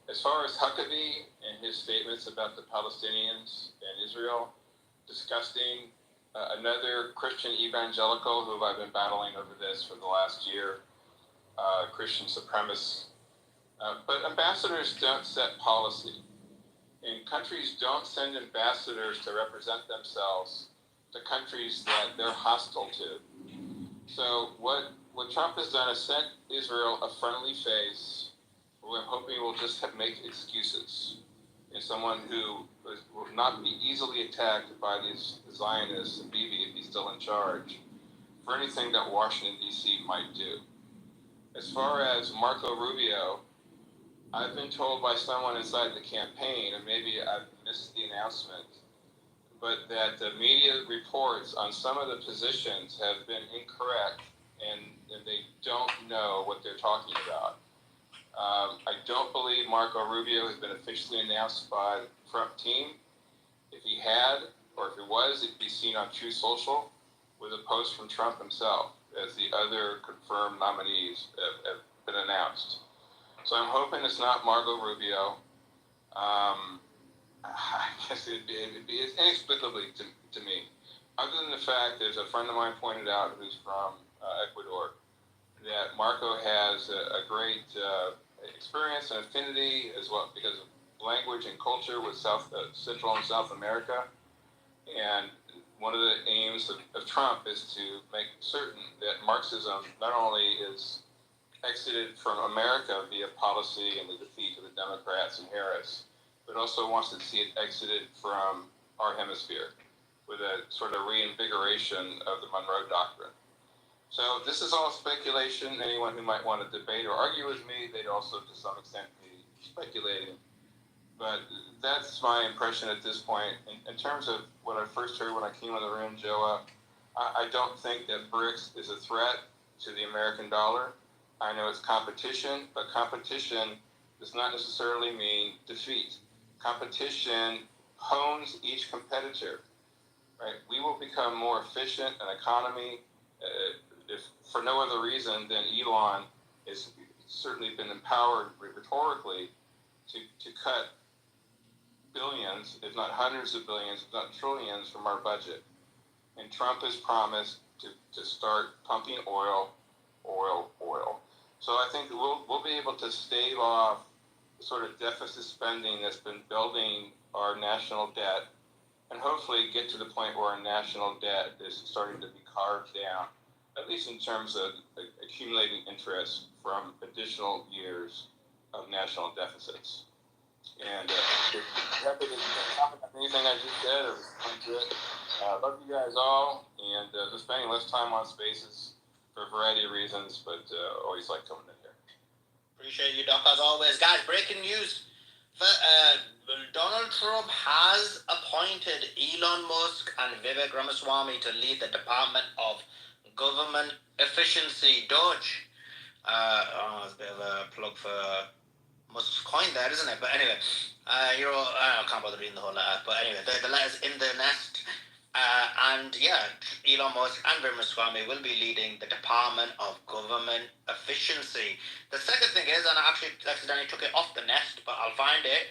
As far as Huckabee and his statements about the Palestinians and Israel, disgusting. Another Christian evangelical who I've been battling over this for the last year, Christian supremacist. But ambassadors don't set policy. And countries don't send ambassadors to represent themselves to countries that they're hostile to. So what Trump has done is sent Israel a friendly face, who I'm hoping will just make excuses. And someone who will not be easily attacked by these Zionists and Bibi, if he's still in charge, for anything that Washington, D.C. might do. As far as Marco Rubio, I've been told by someone inside the campaign, and maybe I've missed the announcement, but that the media reports on some of the positions have been incorrect, and they don't know what they're talking about. I don't believe Marco Rubio has been officially announced by the Trump team. If he had, or if it was, it'd be seen on True Social with a post from Trump himself, as the other confirmed nominees have been announced. So I'm hoping it's not Marco Rubio. I guess it'd be inexplicably to me. Other than the fact, there's a friend of mine pointed out who's from Ecuador, that Marco has a great experience and affinity as well because of language and culture with Central and South America. And one of the aims of Trump is to make certain that Marxism not only is exited from America via policy and the defeat of the Democrats and Harris, but also wants to see it exited from our hemisphere with a sort of reinvigoration of the Monroe Doctrine. So this is all speculation. Anyone who might want to debate or argue with me, they'd also to some extent be speculating. But that's my impression at this point. In terms of what I first heard when I came in the room, Joa, I don't think that BRICS is a threat to the American dollar. I know it's competition, but competition does not necessarily mean defeat. Competition hones each competitor, right? We will become more efficient an economy, if for no other reason than Elon has certainly been empowered rhetorically to cut billions, if not hundreds of billions, if not trillions from our budget. And Trump has promised to start pumping oil. So I think we'll be able to stave off the sort of deficit spending that's been building our national debt, and hopefully get to the point where our national debt is starting to be carved down, at least in terms of accumulating interest from additional years of national deficits. And happy to comment on anything I just said or respond to it. Love you guys all, and just spending less time on Spaces for a variety of reasons, but always like coming in here. Appreciate you, Doc, as always. Guys, breaking news. Donald Trump has appointed Elon Musk and Vivek Ramaswamy to lead the Department of Government Efficiency, DOGE. It's a bit of a plug for Musk's coin there, isn't it? But anyway, I can't bother reading the whole letter. But anyway, the letter's in the nest. And yeah, Elon Musk and Vivek Ramaswamy will be leading the Department of Government Efficiency. The second thing is, and I actually accidentally took it off the nest, but I'll find it,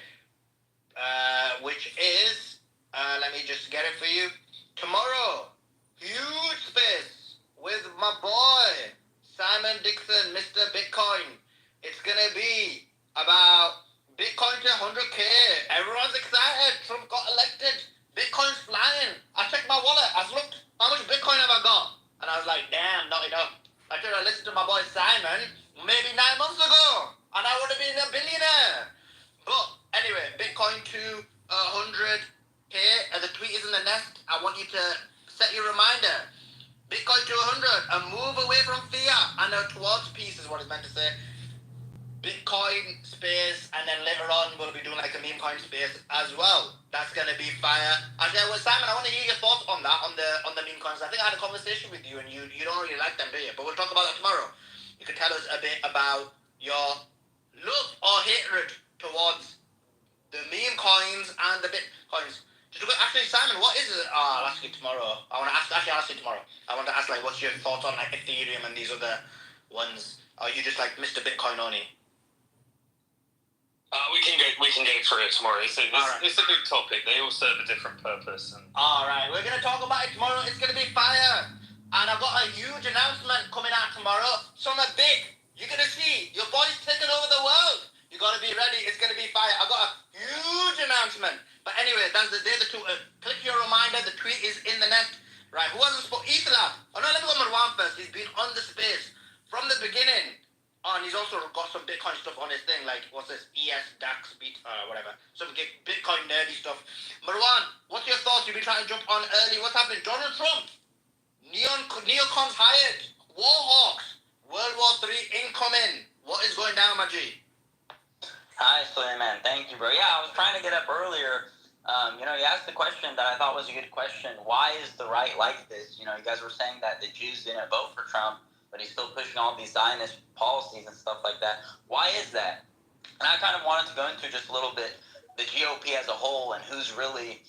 which is, let me just get it for you. Tomorrow, huge space with my boy, Simon Dixon, Mr. Bitcoin. It's going to be about Bitcoin to 100K. Everyone's excited. Trump got elected. Bitcoin's flying. I checked my wallet. I looked, how much Bitcoin have I got? And I was like, damn, not enough. I should have listened to my boy Simon maybe 9 months ago, and I would have been a billionaire. But anyway, Bitcoin to 100K. The tweet is in the nest. I want you to set your reminder. Bitcoin to 100. A move away from fiat and towards peace is what it's meant to say. Bitcoin space, and then later on we'll be doing like a meme coin space as well. That's gonna be fire. Actually, well, Simon, I want to hear your thoughts on that, on the meme coins. I think I had a conversation with you, and you don't really like them, do you? But we'll talk about that tomorrow. You can tell us a bit about your love or hatred towards the meme coins and the Bitcoins. Actually, Simon, what is it? I'll ask you tomorrow. I'll ask you tomorrow. I want to ask like, what's your thoughts on like Ethereum and these other ones? Are you just like Mr. Bitcoin only? We can get for it tomorrow. It's a big topic. They all serve a different purpose. All right, we're gonna talk about it tomorrow. It's gonna be fire, and I've got a huge announcement coming out tomorrow. Something big. You're gonna see your boy's taking over the world. You gotta be ready. It's gonna be fire. I've got a huge announcement. But anyway, that's the day. Click your reminder. The tweet is in the net. Right? Who hasn't spoken? Ethelab. Oh no, let me go Marwan first. He's been on the space from the beginning. Oh, and he's also got some Bitcoin stuff on his thing, like, what's this, ES, DAX, whatever. Some Bitcoin nerdy stuff. Marwan, what's your thoughts? You've been trying to jump on early. What's happening? Donald Trump, neocons hired, Warhawks, World War III incoming. What is going down, my G? Hi, Suleiman. Thank you, bro. Yeah, I was trying to get up earlier. You asked the question that I thought was a good question. Why is the right like this? You guys were saying that the Jews didn't vote for Trump, but he's still pushing all these Zionist policies and stuff like that. Why is that? And I kind of wanted to go into just a little bit the GOP as a whole and who's really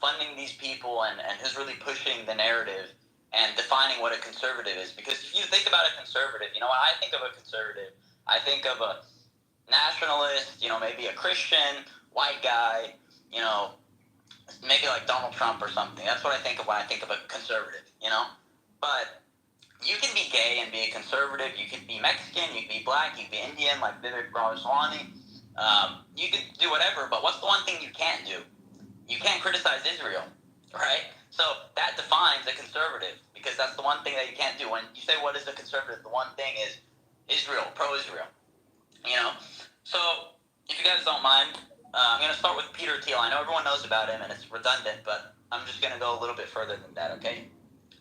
funding these people and who's really pushing the narrative and defining what a conservative is. Because if you think about a conservative, when I think of a conservative, I think of a nationalist, maybe a Christian, white guy, maybe like Donald Trump or something. That's what I think of when I think of a conservative, But you can be gay and be a conservative. You could be Mexican. You could be black. You could be Indian, like Vivek Ramaswamy. You could do whatever, but what's the one thing you can't do? You can't criticize Israel, right? So that defines a conservative, because that's the one thing that you can't do. When you say what is a conservative, the one thing is Israel, pro-Israel. So if you guys don't mind, I'm going to start with Peter Thiel. I know everyone knows about him, and it's redundant, but I'm just going to go a little bit further than that, okay?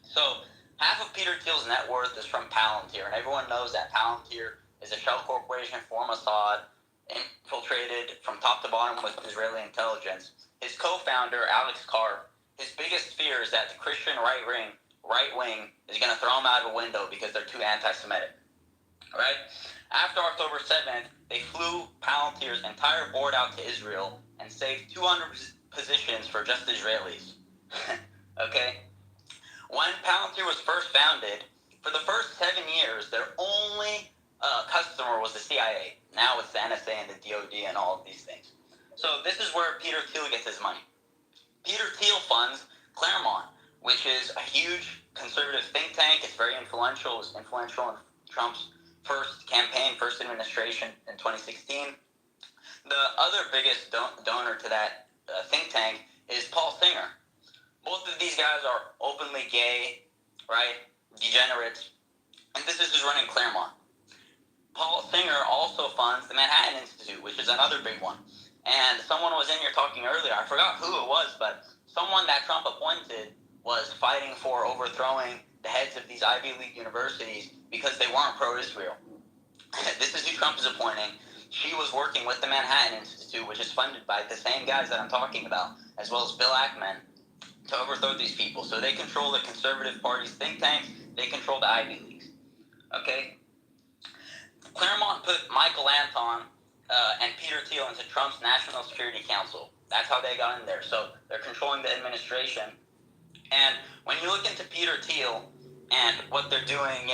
So half of Peter Thiel's net worth is from Palantir, and everyone knows that Palantir is a shell corporation for Mossad, infiltrated from top to bottom with Israeli intelligence. His co-founder, Alex Karp, his biggest fear is that the Christian right wing is going to throw him out of a window because they're too anti-Semitic. Right? After October 7th, they flew Palantir's entire board out to Israel and saved 200 positions for just Israelis. Okay? When Palantir was first founded, for the first 7 years, their only customer was the CIA. Now it's the NSA and the DOD and all of these things. So this is where Peter Thiel gets his money. Peter Thiel funds Claremont, which is a huge conservative think tank. It's very influential. It was influential in Trump's first campaign, first administration in 2016. The other biggest donor to that think tank is Paul Singer. Both of these guys are openly gay, right? Degenerates. And this is who's running Claremont. Paul Singer also funds the Manhattan Institute, which is another big one. And someone was in here talking earlier, I forgot who it was, but someone that Trump appointed was fighting for overthrowing the heads of these Ivy League universities because they weren't pro-Israel. This is who Trump is appointing. She was working with the Manhattan Institute, which is funded by the same guys that I'm talking about, as well as Bill Ackman, to overthrow these people. So they control the conservative party's think tanks. They control the Ivy Leagues. Okay? Claremont put Michael Anton and Peter Thiel into Trump's National Security Council. That's how they got in there. So they're controlling the administration. And when you look into Peter Thiel and what they're doing,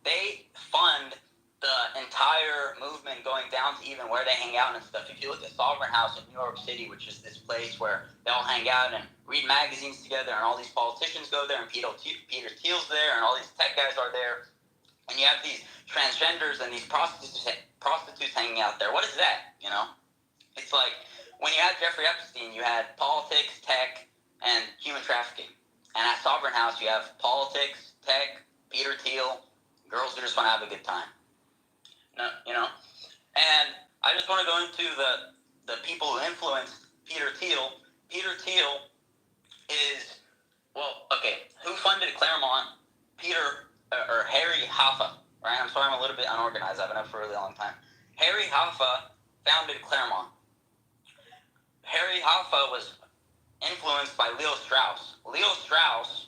they fund the entire movement going down to even where they hang out and stuff. If you look at Sovereign House in New York City, which is this place where they all hang out and read magazines together, and all these politicians go there, and Peter Thiel's there, and all these tech guys are there, and you have these transgenders and these prostitutes hanging out there. What is that, It's like when you had Jeffrey Epstein, you had politics, tech, and human trafficking. And at Sovereign House, you have politics, tech, Peter Thiel, girls who just want to have a good time. And I just want to go into the people who influenced Peter Thiel. Peter Thiel is, who funded Claremont? Harry Hoffa, right? I'm sorry I'm a little bit unorganized. I've been up for a really long time. Harry Hoffa founded Claremont. Harry Hoffa was influenced by Leo Strauss. Leo Strauss,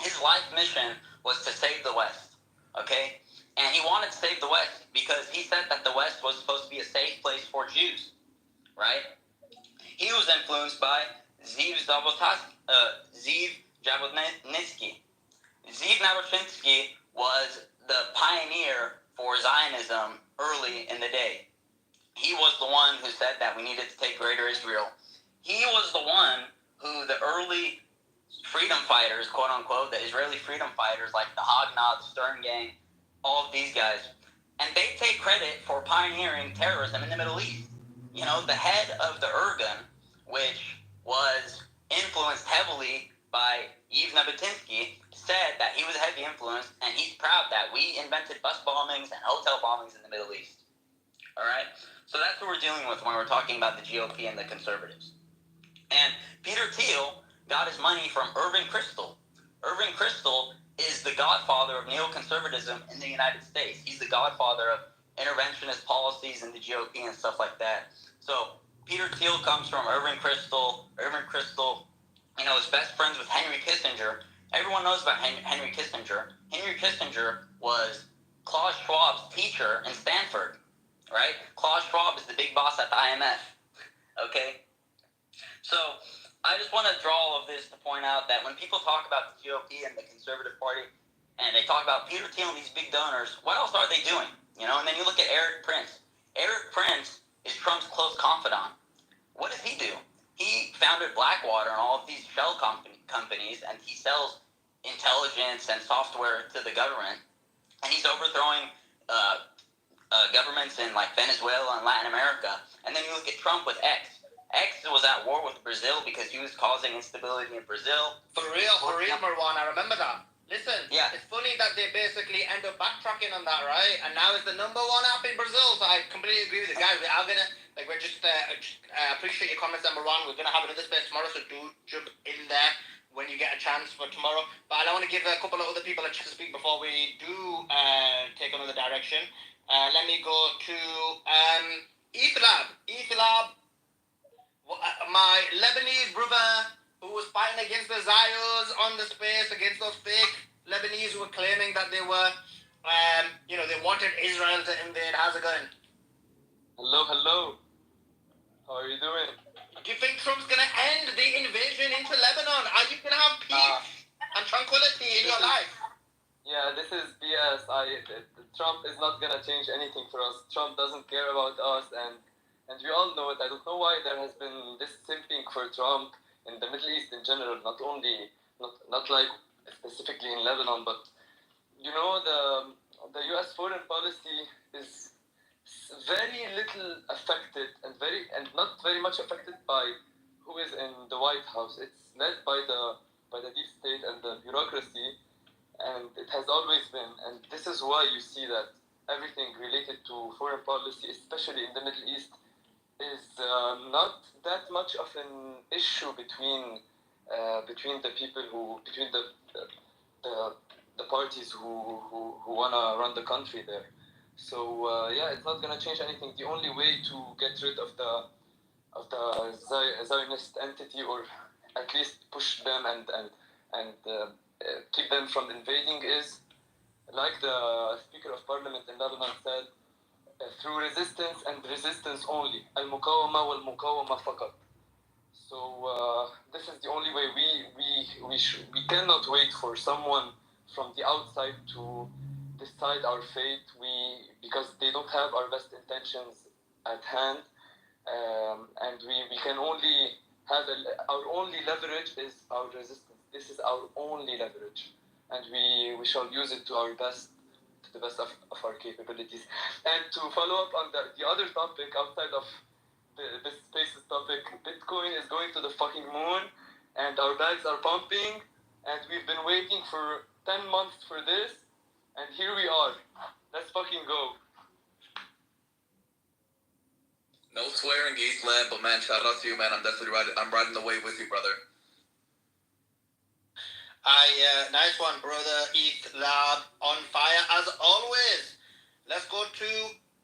his life mission was to save the West, okay? And he wanted to save the West because he said that the West was supposed to be a safe place for Jews, right? He was influenced by Zeev Jabotinsky. Zeev Jabotinsky was the pioneer for Zionism early in the day. He was the one who said that we needed to take Greater Israel. He was the one who the early freedom fighters, quote unquote, the Israeli freedom fighters like the Haganah, the Stern Gang, all of these guys, and they take credit for pioneering terrorism in the Middle East. The head of the Irgun, which was influenced heavily by Zeev Jabotinsky, said that he was a heavy influence, and he's proud that we invented bus bombings and hotel bombings in the Middle East. All right? So that's what we're dealing with when we're talking about the GOP and the conservatives. And Peter Thiel got his money from Irving Kristol. Irving Kristol is the godfather of neoconservatism in the United States. He's the godfather of interventionist policies in the GOP and stuff like that. So Peter Thiel comes from Irving Kristol. Irving Kristol, is best friends with Henry Kissinger. Everyone knows about Henry Kissinger. Henry Kissinger was Klaus Schwab's teacher in Stanford, right? Klaus Schwab is the big boss at the IMF, okay? So I just want to draw all of this to point out that when people talk about the GOP and the Conservative Party, and they talk about Peter Thiel and these big donors, what else are they doing? And then you look at Eric Prince. Eric Prince is Trump's close confidant. What does he do? He founded Blackwater and all of these shell companies, and he sells intelligence and software to the government, and he's overthrowing governments in like Venezuela and Latin America. And then you look at Trump with X. X was at war with Brazil because he was causing instability in Brazil. For real, Marwan, I remember that. Listen, yeah. It's funny that they basically end up backtracking on that, right? And now it's the #1 app in Brazil, so I completely agree with the guys. We are gonna, we're just, appreciate your comments, Marwan. We're gonna have another space tomorrow, so do jump in there when you get a chance for tomorrow. But I want to give a couple of other people a chance to speak before we do take another direction. Let me go to Ethelab. Ethelab, my Lebanese brother who was fighting against the Zayos on the space, against those fake Lebanese who were claiming that they were, they wanted Israel to invade. How's it going? Hello. How are you doing? Do you think Trump's going to end the invasion into Lebanon? Are you going to have peace and tranquility in your life? Yeah, this is BS. Trump is not going to change anything for us. Trump doesn't care about us, and we all know it. I don't know why there has been this simping for Trump in the Middle East in general, not like specifically in Lebanon, but the U.S. foreign policy is very little affected and not very much affected by who is in the White House. It's led by the deep state and the bureaucracy, and it has always been. And this is why you see that everything related to foreign policy, especially in the Middle East, is not that much of an issue between the people between the parties who wanna run the country there. So yeah, it's not gonna change anything. The only way to get rid of the Zionist entity, or at least push them and keep them from invading, is like the Speaker of Parliament in Lebanon said, through resistance and resistance only. Al-Muqawama wal-Muqawama faqat. So this is the only way. We cannot wait for someone from the outside to decide our fate. Because they don't have our best intentions at hand, and we can only have our only leverage is our resistance. This is our only leverage, and we shall use it to the best of our capabilities. And to follow up on the other topic outside of this space's topic, Bitcoin is going to the fucking moon, and our bags are pumping, and we've been waiting for 10 months for this, and here we are. Let's fucking go. No swearing, Eastland, but man, shout out to you, man. I'm definitely riding the wave with you, brother. Nice one, brother. East Lab on fire as always. Let's go to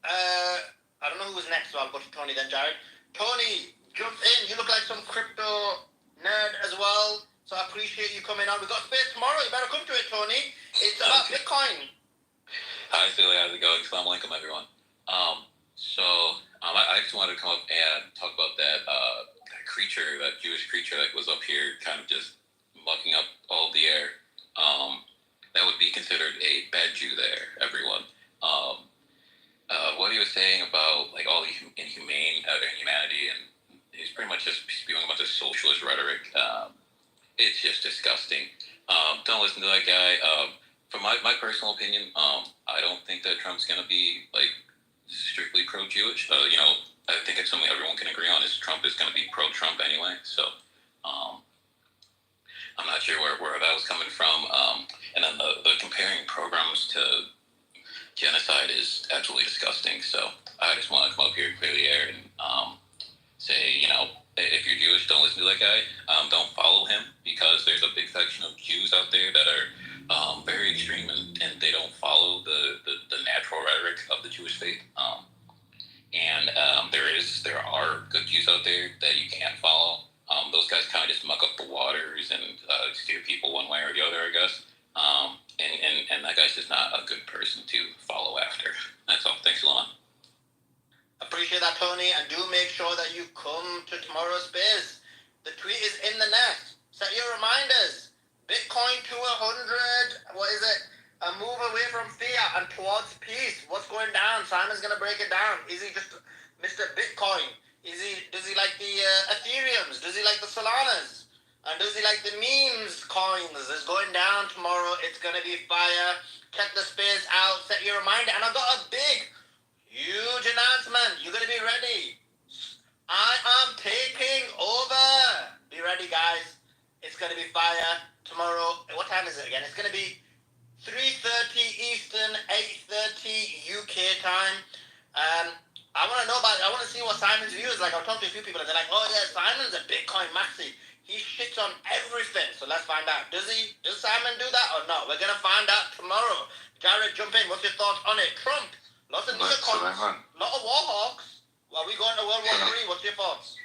I don't know who was next, so I'll go to Tony then Jared. Tony, jump in. You look like some crypto nerd as well, so I appreciate you coming on. We've got space tomorrow. You better come to it, Tony. It's about Bitcoin. Hi, Philly. How's it going? Assalamu alaikum, everyone. I actually wanted to come up and talk about that creature, that Jewish creature that was up here, kind of just mucking up all the air. That would be considered a bad Jew there, everyone. What he was saying about like all the inhumanity, and he's pretty much just spewing a bunch of socialist rhetoric. It's just disgusting. Don't listen to that guy. From my personal opinion, I don't think that Trump's gonna be like strictly pro-Jewish. I think it's something everyone can agree on is Trump is gonna be pro-Trump anyway. So I'm not sure where that was coming from. And then the comparing programs to genocide is absolutely disgusting. So I just want to come up here, clear the air, and say, if you're Jewish, don't listen to that guy. Don't follow him, because there's a big section of Jews out there that are very extreme, and they don't follow the natural rhetoric of the Jewish faith. There are good Jews out there that you can't follow. Those guys kind of just muck up the waters and steer people one way or the other, I guess. And that guy's just not a good person to follow after. That's all. Thanks a lot. Appreciate that, Tony, and do make sure that you come to tomorrow's space. The tweet is in the net. Set your reminders. Bitcoin to 100. What is it? A move away from fear and towards peace. What's going down? Simon's gonna break it down. Is he just Mr. Bitcoin? Does he like the Ethereums? Does he like the Solanas? And does he like the memes coins? It's going down tomorrow. It's gonna be fire. Check the space out. Set your reminder. And I've got a big, huge announcement. You're gonna be ready. I am taking over. Be ready, guys. It's gonna be fire tomorrow. What time is it again? It's gonna be 3:30 Eastern, 8:30 UK time. I want to see what Simon's view is like. I've talked to a few people and they're like, oh yeah, Simon's a Bitcoin maxi. He shits on everything. So let's find out. Does Simon do that or not? We're going to find out tomorrow. Jared, jump in. What's your thoughts on it? Trump. Lots of neocons. A lot of war hawks. Are we going to World War III? What's your thoughts?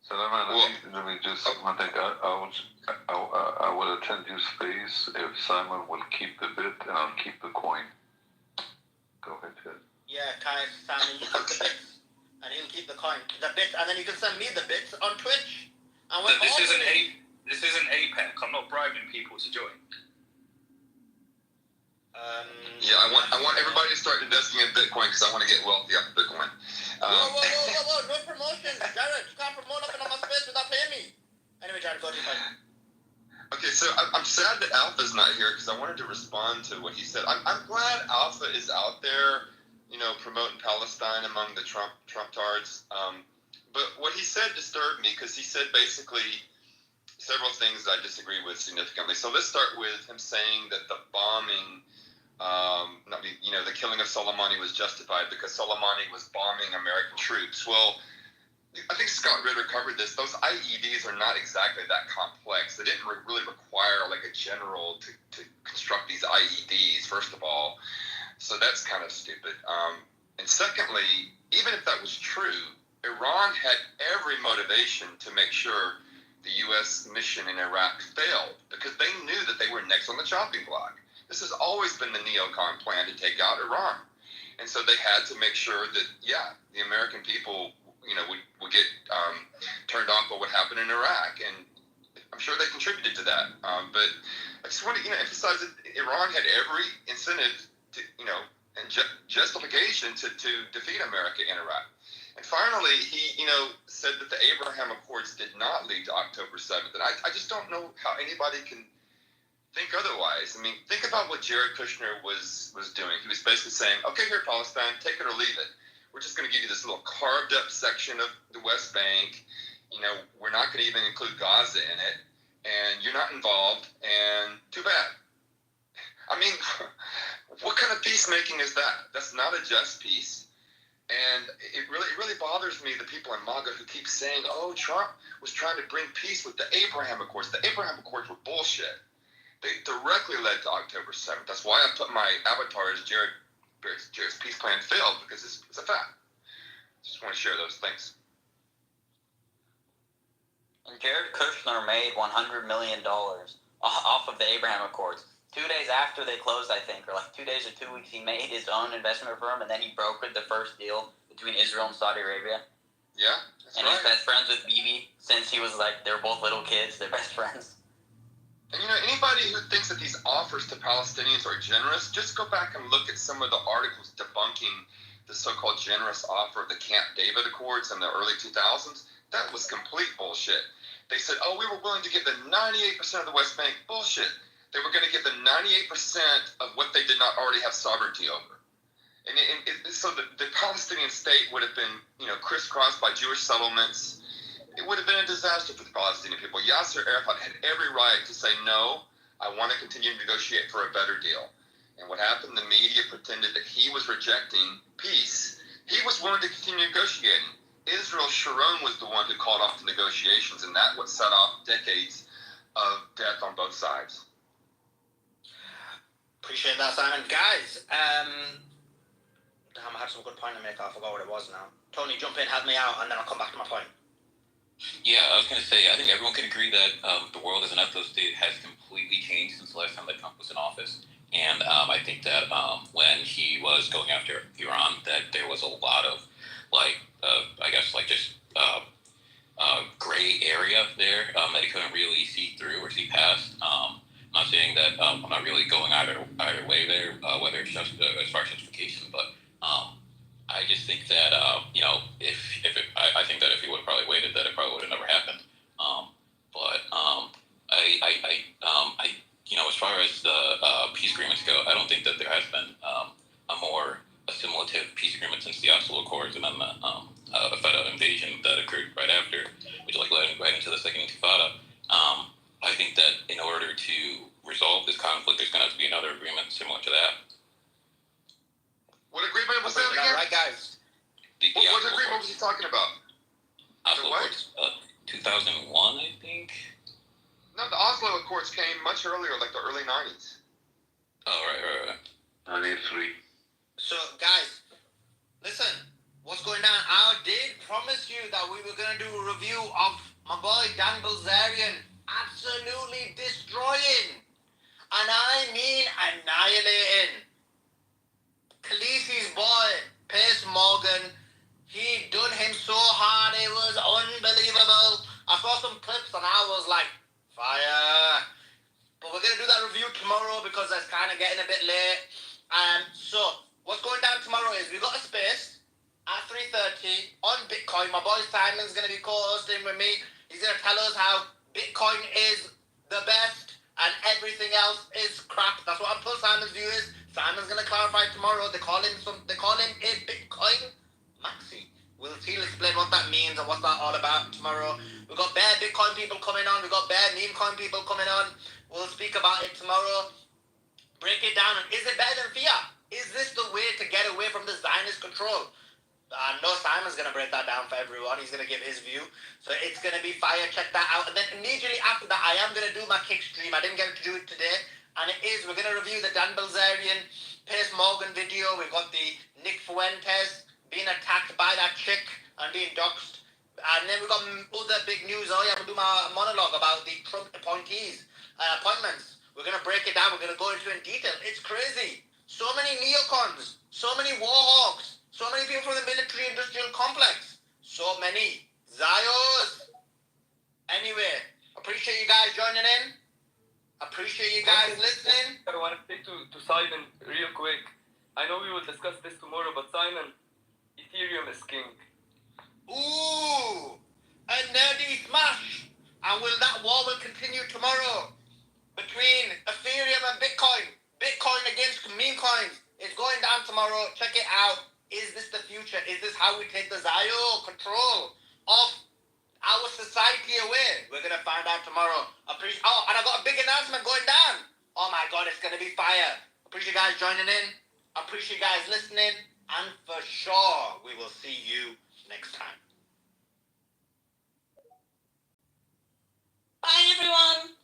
Salaman, let me just one thing. I will attend your space if Simon will keep the bit and I'll keep the coin. Go ahead, Ted. Yeah, Simon, you keep the bits and he'll keep the coin. The bits, and then you can send me the bits on Twitch. And this isn't APEC. I'm not bribing people to join. Yeah, I want everybody to start investing in Bitcoin because I want to get wealthy off of Bitcoin. Whoa, no promotion. Jared, you can't promote nothing on my space without paying me. Anyway, Jared, go to your point. Okay, so I'm sad that Alpha's not here because I wanted to respond to what he said. I'm glad Alpha is out there, promoting Palestine among the Trump tards. But what he said disturbed me because he said basically several things I disagree with significantly. So let's start with him saying that the bombing, the killing of Soleimani was justified because Soleimani was bombing American troops. Well, I think Scott Ritter covered this. Those IEDs are not exactly that complex. They didn't really require like a general to construct these IEDs, first of all. So that's kind of stupid. And secondly, even if that was true, Iran had every motivation to make sure the U.S. mission in Iraq failed because they knew that they were next on the chopping block. This has always been the neocon plan to take out Iran. And so they had to make sure that, yeah, the American people, would get turned off by what happened in Iraq. And I'm sure they contributed to that. But I just want to, emphasize that Iran had every incentive to, and justification to defeat America in Iraq. And finally, he, said that the Abraham Accords did not lead to October 7th. And I just don't know how anybody can think otherwise. I mean, think about what Jared Kushner was doing. He was basically saying, okay, here, Palestine, take it or leave it. We're just going to give you this little carved up section of the West Bank. We're not going to even include Gaza in it. And you're not involved. And too bad. I mean, what kind of peacemaking is that? That's not a just peace. And it really bothers me, the people in MAGA who keep saying, oh, Trump was trying to bring peace with the Abraham Accords. The Abraham Accords were bullshit. They directly led to October 7th. That's why I put my avatar as Jared's peace plan failed, because it's a fact. Just want to share those things. And Jared Kushner made $100 million off of the Abraham Accords. 2 days after they closed, I think, or like 2 days or 2 weeks, he made his own investment firm, and then he brokered the first deal between Israel and Saudi Arabia. Yeah, that's and right. he's best friends with Bibi since he was like, they were both little kids, they're best friends. And anybody who thinks that these offers to Palestinians are generous, just go back and look at some of the articles debunking the so-called generous offer of the Camp David Accords in the early 2000s. That was complete bullshit. They said, oh, we were willing to give the 98% of the West Bank. Bullshit. They were going to give the 98% of what they did not already have sovereignty over. So the Palestinian state would have been, crisscrossed by Jewish settlements. It would have been a disaster for the Palestinian people. Yasser Arafat had every right to say, no, I want to continue to negotiate for a better deal. And what happened, the media pretended that he was rejecting peace. He was willing to continue negotiating. Israel Sharon was the one who called off the negotiations, and that what set off decades of death on both sides. Appreciate that, Simon. Guys, damn, I had some good point to make. I forgot what it was now. Tony, jump in, help me out, and then I'll come back to my point. Yeah, I was going to say, I think everyone can agree that the world as an ethno-state has completely changed since the last time that Trump was in office. And I think that when he was going after Iran, that there was a lot of, gray area there that he couldn't really see through or see past. I'm not saying that I'm not really going either way there, whether it's just as far as justification, but I just think that I think that if he would have probably waited, that it probably would have never happened. As far as the peace agreements go, I don't think that there has been a more assimilative peace agreement since the Oslo Accords and then the Feta invasion that occurred right after, which led right into the Second Intifada. I think that in order to resolve this conflict, there's going to have to be another agreement similar to that. What agreement was that again? Right, guys. What agreement was he talking about? Oslo Accords, 2001, I think. No, the Oslo Accords came much earlier, like the early 90s. Oh, right. 93. So, guys, listen, what's going on? I did promise you that we were going to do a review of my boy Dan Bilzerian absolutely destroying, and I mean annihilating, Khaleesi's boy, Piers Morgan. He done him so hard, it was unbelievable. I saw some clips and I was like, fire. But we're going to do that review tomorrow because it's kind of getting a bit late. So, what's going down tomorrow is we got a space at 3:30 on Bitcoin. My boy Simon's going to be co-hosting with me. He's going to tell us how Bitcoin is the best and everything else is crap. That's what I'm told Simon's view is. Simon's going to clarify tomorrow. They call him a Bitcoin maxi. He'll explain what that means and what's that all about tomorrow. We've got bare Bitcoin people coming on. We've got bare meme coin people coming on. We'll speak about it tomorrow. Break it down. And is it better than fiat? Is this the way to get away from the Zionist control? No, Simon's going to break that down for everyone. He's going to give his view. So it's going to be fire. Check that out. And then immediately after that, I am going to do my kick stream. I didn't get to do it today. And it is, we're going to review the Dan Bilzerian, Piers Morgan video. We've got the Nick Fuentes being attacked by that chick and being doxxed. And then we've got other big news. Oh, yeah, I'm going to do my monologue about the Trump appointees, appointments. We're going to break it down. We're going to go into it in detail. It's crazy. So many neocons, so many war hawks, so many people from the military-industrial complex. So many. Zios. Anyway, appreciate you guys joining in. Appreciate you guys listening. I want to say to Simon real quick. I know we will discuss this tomorrow, but Simon, Ethereum is king. Ooh. A nerdy smash. And that war will continue tomorrow between Ethereum and Bitcoin. Bitcoin against meme coins. It's going down tomorrow. Check it out. Is this the future? Is this how we take the Zio control of our society away? We're going to find out tomorrow. Oh, and I got a big announcement going down. Oh my God, it's going to be fire. Appreciate you guys joining in. Appreciate you guys listening. And for sure, we will see you next time. Bye, everyone.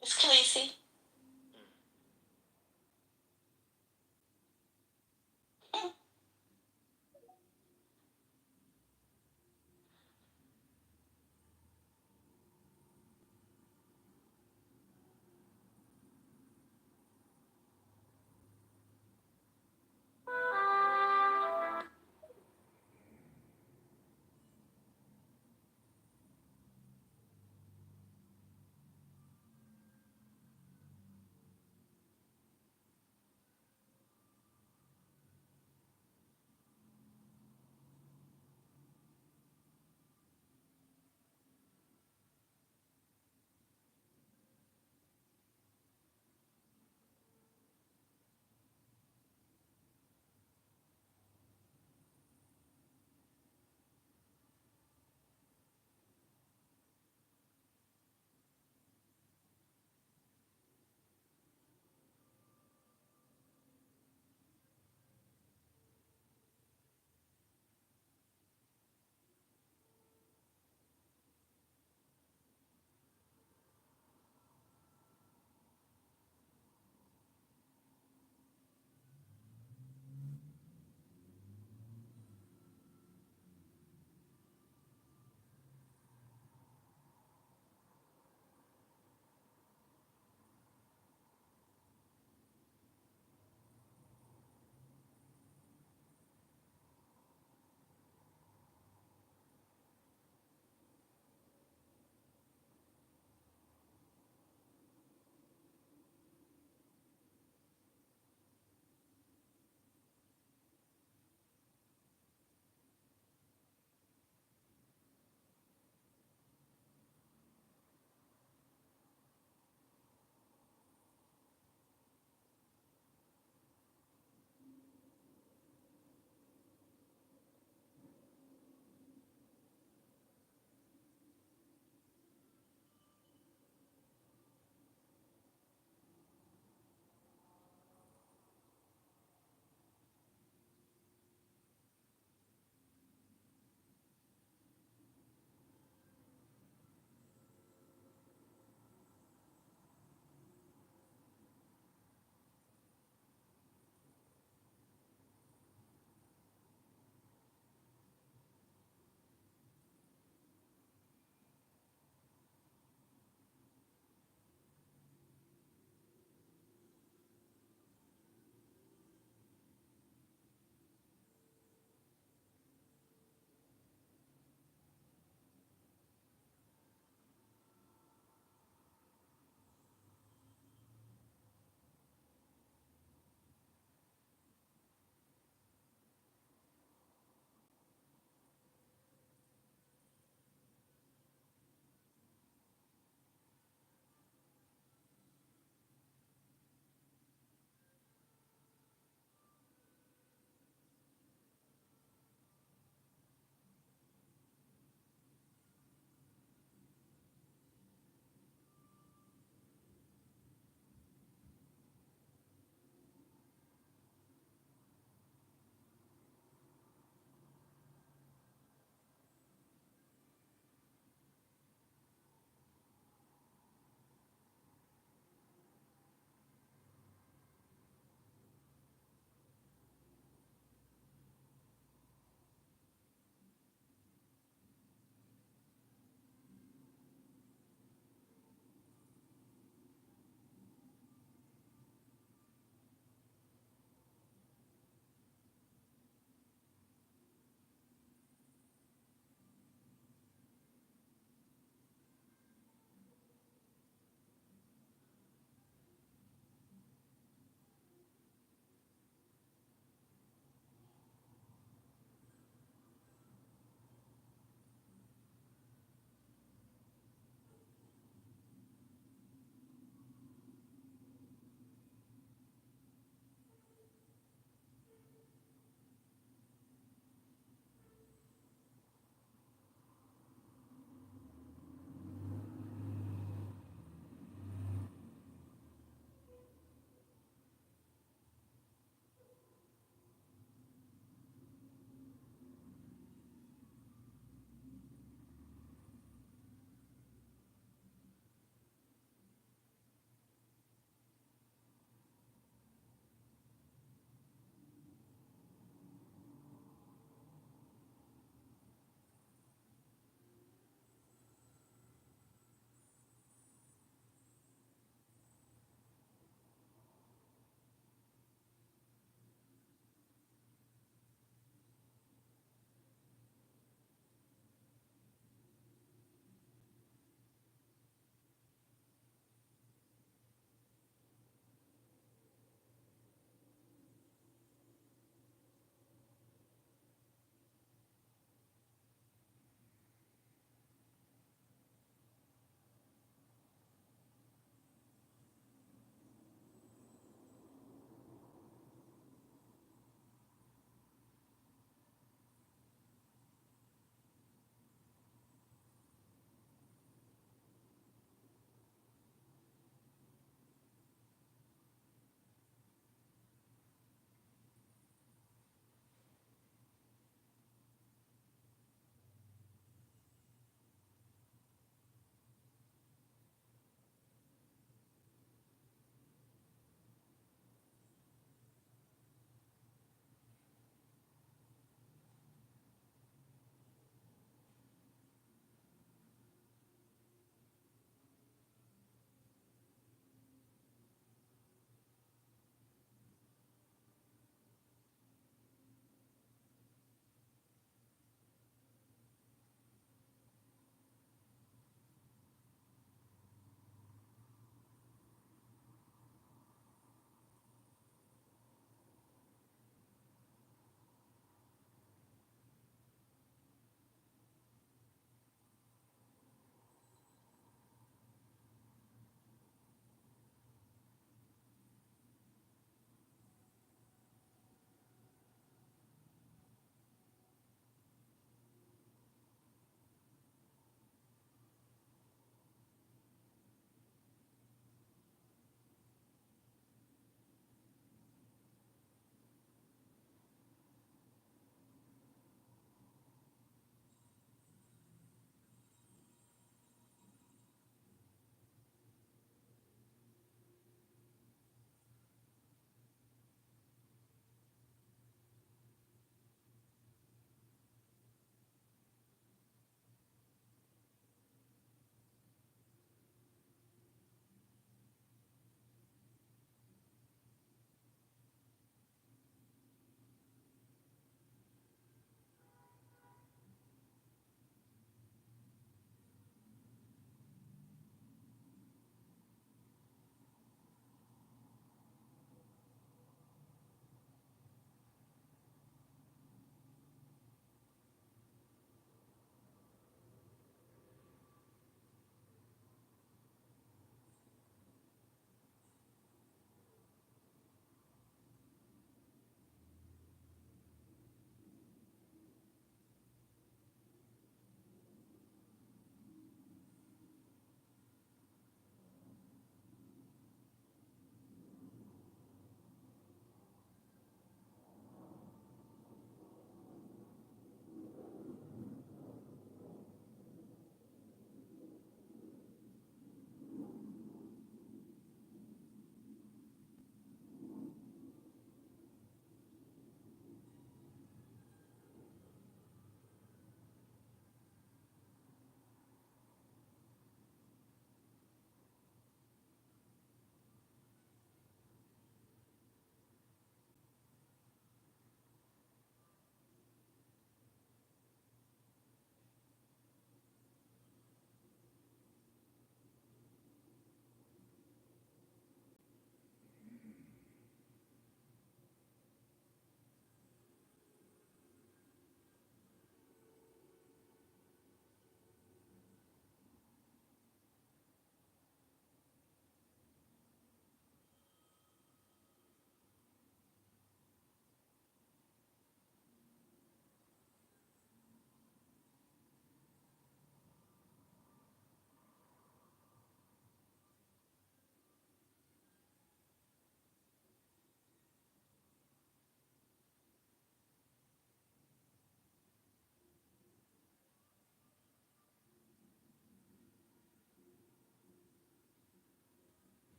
It's Khaleesi.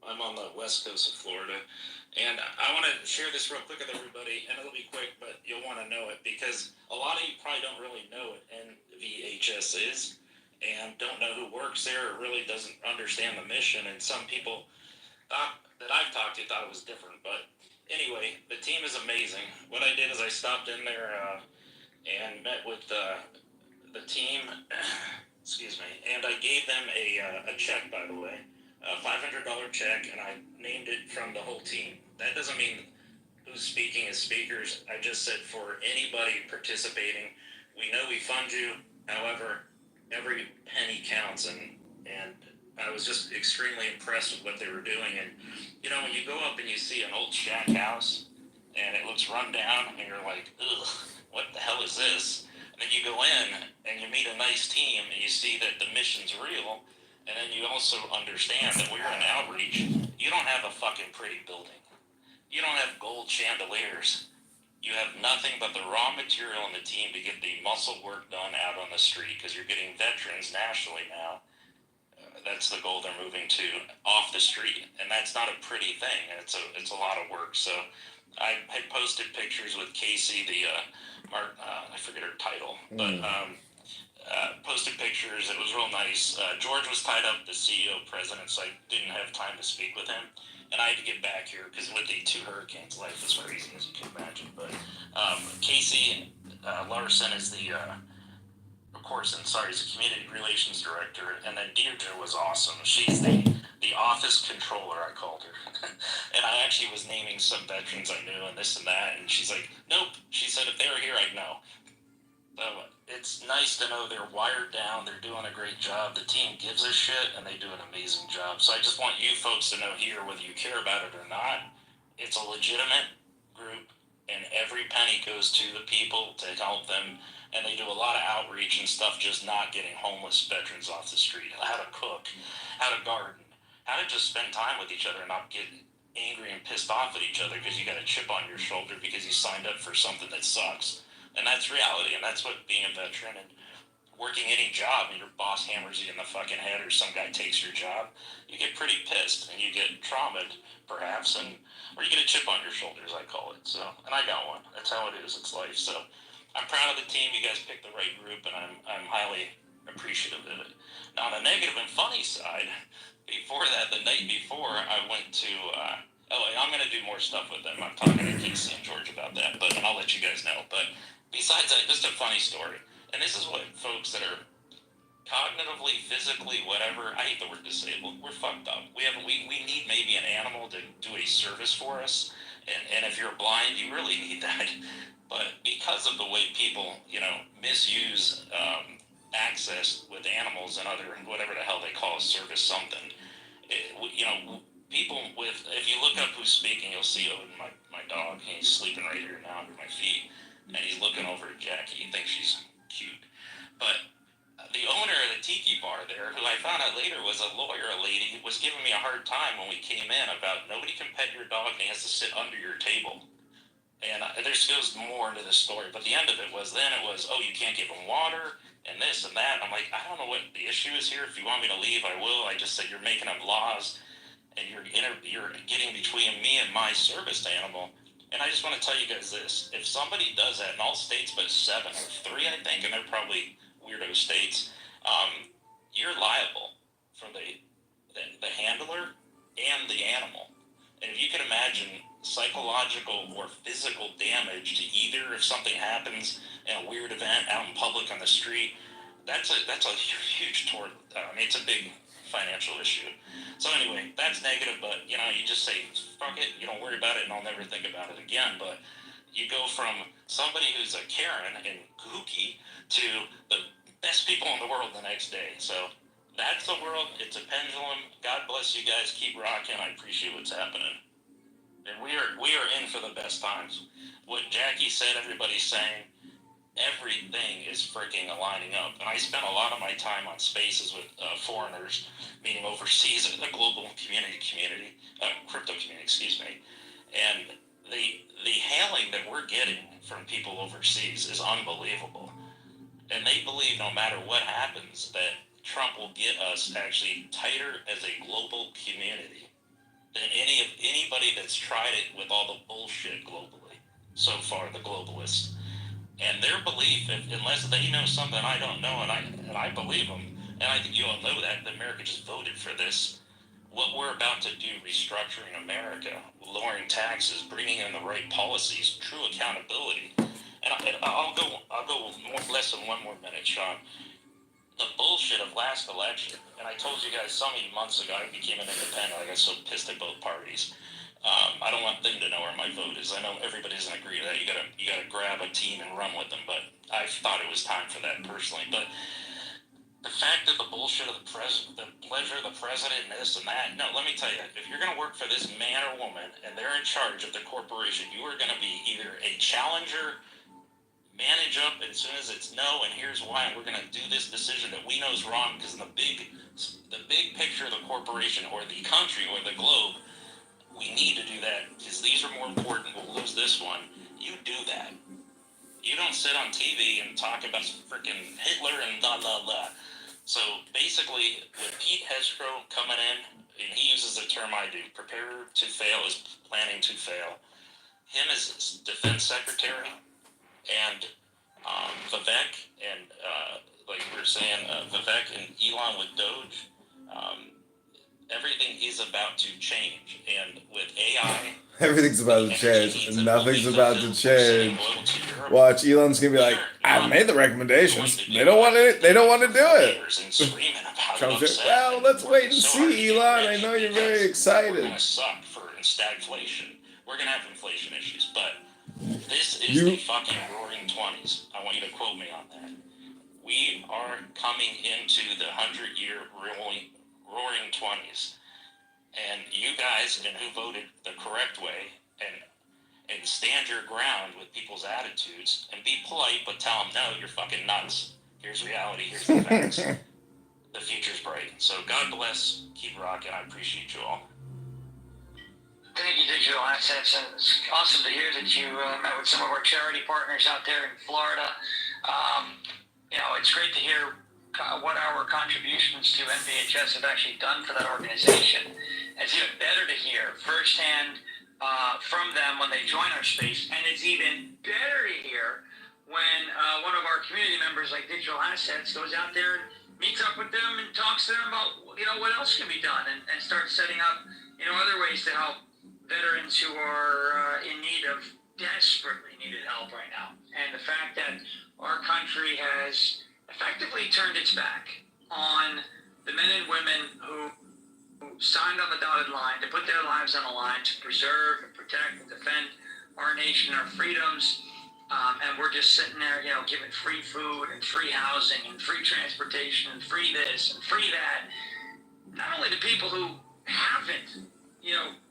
I'm on the west coast of Florida, and I want to share this real quick with everybody, and it'll be quick, but you'll want to know it because a lot of you probably don't really know what NVHS is and don't know who works there or really doesn't understand the mission, and some people that I've talked to thought it was different, but anyway, the team is amazing. What I did is I stopped in there and met with the team, excuse me, and I gave them a check, by the way, a $500 check, and I named it from the whole team. That doesn't mean who's speaking as speakers. I just said for anybody participating, we know we fund you. However, every penny counts, and I was just extremely impressed with what they were doing. And you know, when you go up and you see an old shack house and it looks run down, and you're like, ugh, what the hell is this? And then you go in and you meet a nice team and you see that the mission's real, and then you also understand that we're in outreach. You don't have a fucking pretty building. You don't have gold chandeliers. You have nothing but the raw material in the team to get the muscle work done out on the street, because you're getting veterans nationally now. That's the goal they're moving to, off the street, and that's not a pretty thing. It's a lot of work. So I had posted pictures with Casey, I forget her title, but posted pictures. It was real nice. George was tied up, the CEO president, so I didn't have time to speak with him. And I had to get back here because with the 2 hurricanes, life is crazy, as you can imagine. But Casey Larson is the is the community relations director, and then Deirdre was awesome. She's the office controller, I called her. And I actually was naming some veterans I knew and this and that, and she's like, nope. She said if they were here, I'd know. So it's nice to know they're wired down, they're doing a great job, the team gives a shit, and they do an amazing job. So I just want you folks to know here, whether you care about it or not, it's a legitimate group, and every penny goes to the people to help them, and they do a lot of outreach and stuff, just not getting homeless veterans off the street, how to cook, how to garden, how to just spend time with each other and not get angry and pissed off at each other because you got a chip on your shoulder because you signed up for something that sucks. And that's reality, and that's what being a veteran and working any job and your boss hammers you in the fucking head or some guy takes your job, you get pretty pissed and you get traumatized, perhaps, or you get a chip on your shoulder, as I call it. So, and I got one. That's how it is. It's life. So I'm proud of the team. You guys picked the right group, and I'm highly appreciative of it. Now, on the negative and funny side, before that, the night before, I went to I'm going to do more stuff with them. I'm talking to Casey and George about that, and I'll let you guys know. But besides that, just a funny story. And this is what folks that are cognitively, physically, whatever, I hate the word disabled, we're fucked up. We need maybe an animal to do a service for us. And if you're blind, you really need that. But because of the way people, misuse access with animals and other, whatever the hell they call a service something, people with, if you look up who's speaking, you'll see Odin, my dog. He's sleeping right here now under my feet, and he's looking over at Jackie. He thinks she's cute. But the owner of the tiki bar there, who I found out later was a lawyer, a lady, was giving me a hard time when we came in about nobody can pet your dog and he has to sit under your table. And there goes more into this story, but the end of it was, oh, you can't give him water and this and that. And I'm like, I don't know what the issue is here. If you want me to leave, I will. I just said you're making up laws and you're getting between me and my service animal. And I just want to tell you guys this. If somebody does that in all states but 7 or 3, I think, and they're probably weirdo states, you're liable for the handler and the animal. And if you can imagine psychological or physical damage to either if something happens in a weird event out in public on the street, that's a huge tort. It's a big financial issue. So anyway, that's negative, but you just say, fuck it, you don't worry about it, and I'll never think about it again. But you go from somebody who's a Karen and kooky to the best people in the world the next day. So that's the world. It's a pendulum. God bless you guys. Keep rocking. I appreciate what's happening. And we are in for the best times. What Jackie said, everybody's saying, everything is freaking aligning up. And I spent a lot of my time on spaces with foreigners, meaning overseas, the global crypto community, excuse me. And the hailing that we're getting from people overseas is unbelievable. And they believe no matter what happens that Trump will get us actually tighter as a global community. than anybody that's tried it with all the bullshit globally so far, the globalists. And their belief, unless they know something I don't know, and I believe them, and I think you all know that America just voted for this. What we're about to do, restructuring America, lowering taxes, bringing in the right policies, true accountability. And I'll go less than 1 more minute, Sean. The bullshit of last election, and I told you guys so many months ago I became an independent. I got so pissed at both parties. I don't want them to know where my vote is. I know everybody doesn't agree to that. You gotta grab a team and run with them. But I thought it was time for that personally. But the fact that the bullshit of the pleasure of the president and this and that. No, let me tell you, if you're gonna work for this man or woman and they're in charge of the corporation, you are gonna be either a challenger, manage up as soon as it's no, and here's why, and we're gonna do this decision that we know is wrong because in the big picture of the corporation or the country or the globe. We need to do that because these are more important. We'll lose this one. You do that. You don't sit on TV and talk about freaking Hitler and blah, blah, blah. So basically, with Pete Hegseth coming in, and he uses the term I do, prepare to fail is planning to fail. Him as defense secretary and Vivek and, like we were saying, Vivek and Elon with Doge, everything is about to change, and with AI, everything's about to change, and nothing's about to change. Watch, Elon's gonna be like, "I made the recommendations. They don't want it. They don't want to do it." Trump's like, "Well, let's wait and see, Elon. I know you're very excited." We're gonna suck for stagflation. We're gonna have inflation issues, but this is the fucking roaring 20s. I want you to quote me on that. We are coming into the 100-year roaring 20s, and you guys and who voted the correct way and stand your ground with people's attitudes and be polite, but tell them, no, you're fucking nuts. Here's reality. Here's the facts. The future's bright. So God bless. Keep rocking. I appreciate you all. Thank you, Digital Assets, and it's awesome to hear that you met with some of our charity partners out there in Florida. It's great to hear what our contributions to NVHS have actually done for that organization. It's even better to hear firsthand from them when they join our space, and it's even better to hear when one of our community members like Digital Assets goes out there and meets up with them and talks to them about what else can be done and starts setting up other ways to help veterans who are in need of desperately needed help right now. And the fact that our country has effectively turned its back on the men and women who signed on the dotted line to put their lives on the line to preserve and protect and defend our nation, our freedoms, and we're just sitting there, giving free food and free housing and free transportation and free this and free that. Not only to people who haven't,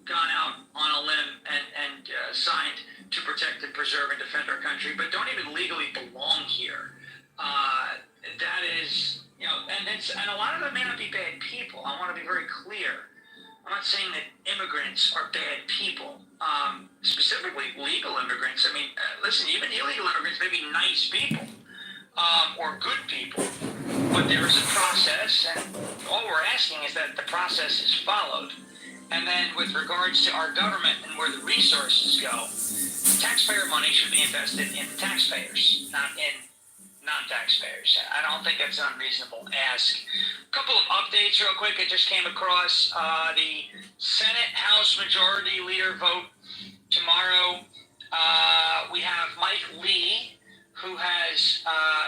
gone out on a limb and signed to protect and preserve and defend our country, but don't even legally belong here. That is, and a lot of them may not be bad people. I want to be very clear. I'm not saying that immigrants are bad people, specifically legal immigrants. I mean, listen, even illegal immigrants may be nice people or good people, but there is a process, and all we're asking is that the process is followed. And then with regards to our government and where the resources go, taxpayer money should be invested in taxpayers, not in non-taxpayers. I don't think that's an unreasonable ask. A couple of updates real quick. I just came across the Senate House Majority Leader vote tomorrow. We have Mike Lee, who has,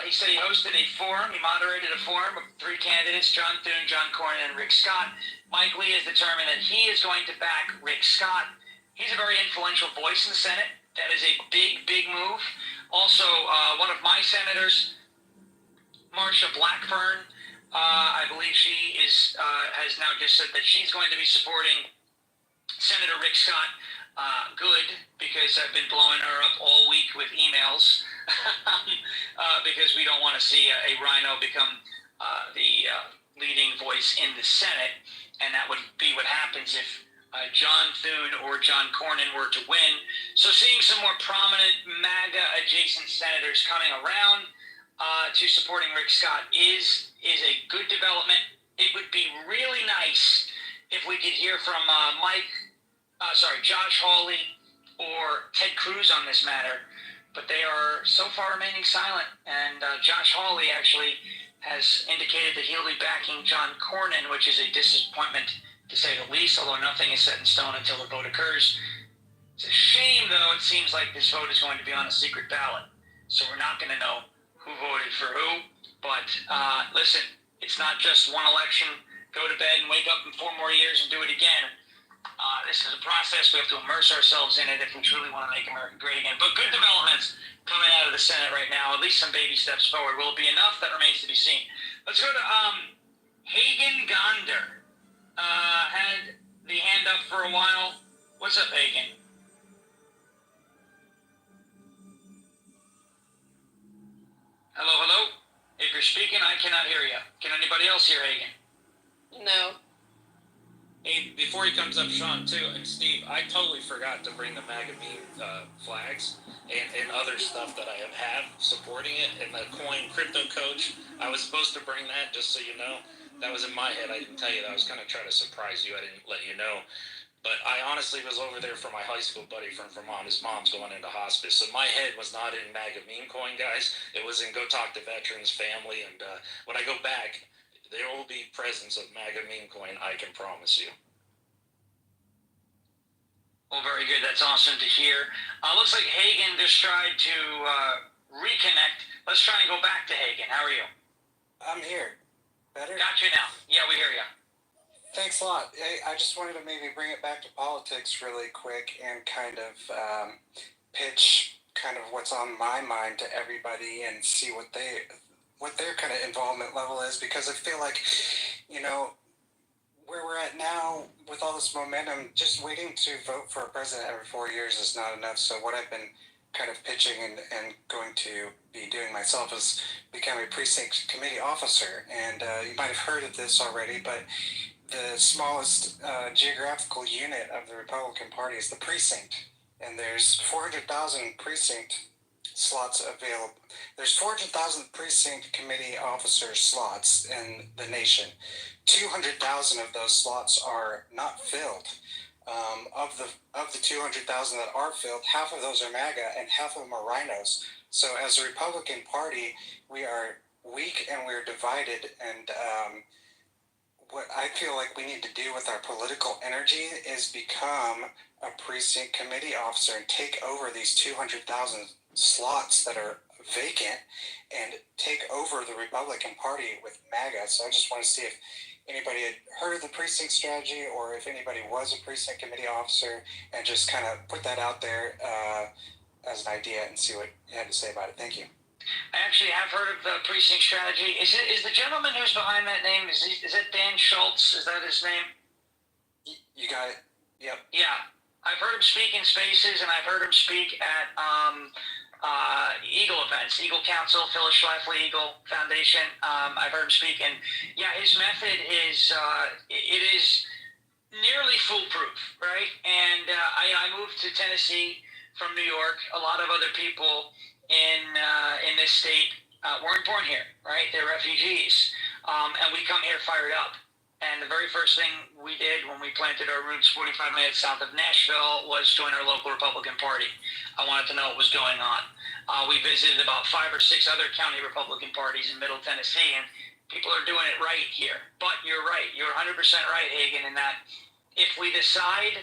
he said he hosted a forum. He moderated a forum of 3 candidates, John Thune, John Cornyn, and Rick Scott. Mike Lee has determined that he is going to back Rick Scott. He's a very influential voice in the Senate. That is a big, big move. Also, one of my senators, Marsha Blackburn, I believe she is has now just said that she's going to be supporting Senator Rick Scott. Good, because I've been blowing her up all week with emails because we don't want to see a rhino become the leading voice in the Senate, and that would be what happens if John Thune or John Cornyn were to win. So seeing some more prominent MAGA-adjacent senators coming around to supporting Rick Scott is a good development. It would be really nice if we could hear from Mike Josh Hawley or Ted Cruz on this matter, but they are so far remaining silent. And Josh Hawley actually has indicated that he'll be backing John Cornyn, which is a disappointment to say the least, although nothing is set in stone until the vote occurs. It's a shame, though, it seems like this vote is going to be on a secret ballot. So we're not going to know who voted for who. But listen, it's not just one election. Go to bed and wake up in 4 more years and do it again. This is a process. We have to immerse ourselves in it if we truly want to make America great again. But good developments coming out of the Senate right now, at least some baby steps forward. Will it be enough? That remains to be seen. Let's go to Hagen Gonder. Had the hand up for a while. What's up, Hagen? Hello, hello? If you're speaking, I cannot hear you. Can anybody else hear Hagen? No. Hey, before he comes up, Sean, too, and Steve, I totally forgot to bring the MAGA meme flags and other stuff that I have supporting it, and the coin crypto coach. I was supposed to bring that, just so you know. That was in my head. I didn't tell you that. I was kind of trying to surprise you. I didn't let you know. But I honestly was over there for my high school buddy from Vermont. His mom's going into hospice. So my head was not in MAGA meme coin, guys. It was in Go Talk to Veterans Family. And when I go back, there will be presence of MAGA meme coin, I can promise you. Well, very good. That's awesome to hear. Looks like Hagen just tried to reconnect. Let's try and go back to Hagen. How are you? I'm here. Better? Got you now. Yeah, we hear you. Thanks a lot. I just wanted to maybe bring it back to politics really quick and kind of pitch kind of what's on my mind to everybody and see what their kind of involvement level is, because I feel like, you know, where we're at now with all this momentum, just waiting to vote for a president every 4 years is not enough. So what I've been kind of pitching and going to be doing myself is become a precinct committee officer. And you might have heard of this already, but the smallest geographical unit of the Republican Party is the precinct. And there's 400,000 precinct slots available. There's 400,000 precinct committee officer slots in the nation. 200,000 of those slots are not filled. Of the 200,000 that are filled, half of those are MAGA and half of them are rhinos. So as a Republican Party, we are weak and we're divided. And what I feel like we need to do with our political energy is become a precinct committee officer and take over these 200,000 slots that are vacant and take over the Republican Party with MAGA. So I just want to see if anybody had heard of the precinct strategy or if anybody was a precinct committee officer, and just kind of put that out there as an idea and see what you had to say about it. Thank you. I actually have heard of the precinct strategy. Is the gentleman who's behind that name, is it Dan Schultz? Is that his name? You got it. Yep. Yeah. I've heard him speak in spaces, and I've heard him speak at Eagle events, Eagle Council, Phyllis Schlafly Eagle Foundation. I've heard him speak, and yeah, his method is it is nearly foolproof, right? And I moved to Tennessee from New York. A lot of other people in this state weren't born here, right? They're refugees, and we come here fired up. And the very first thing we did when we planted our roots 45 minutes south of Nashville was join our local Republican Party. I wanted to know what was going on. We visited about 5 or 6 other county Republican parties in Middle Tennessee, and people are doing it right here. But you're right. You're 100% right, Hagen, in that if we decide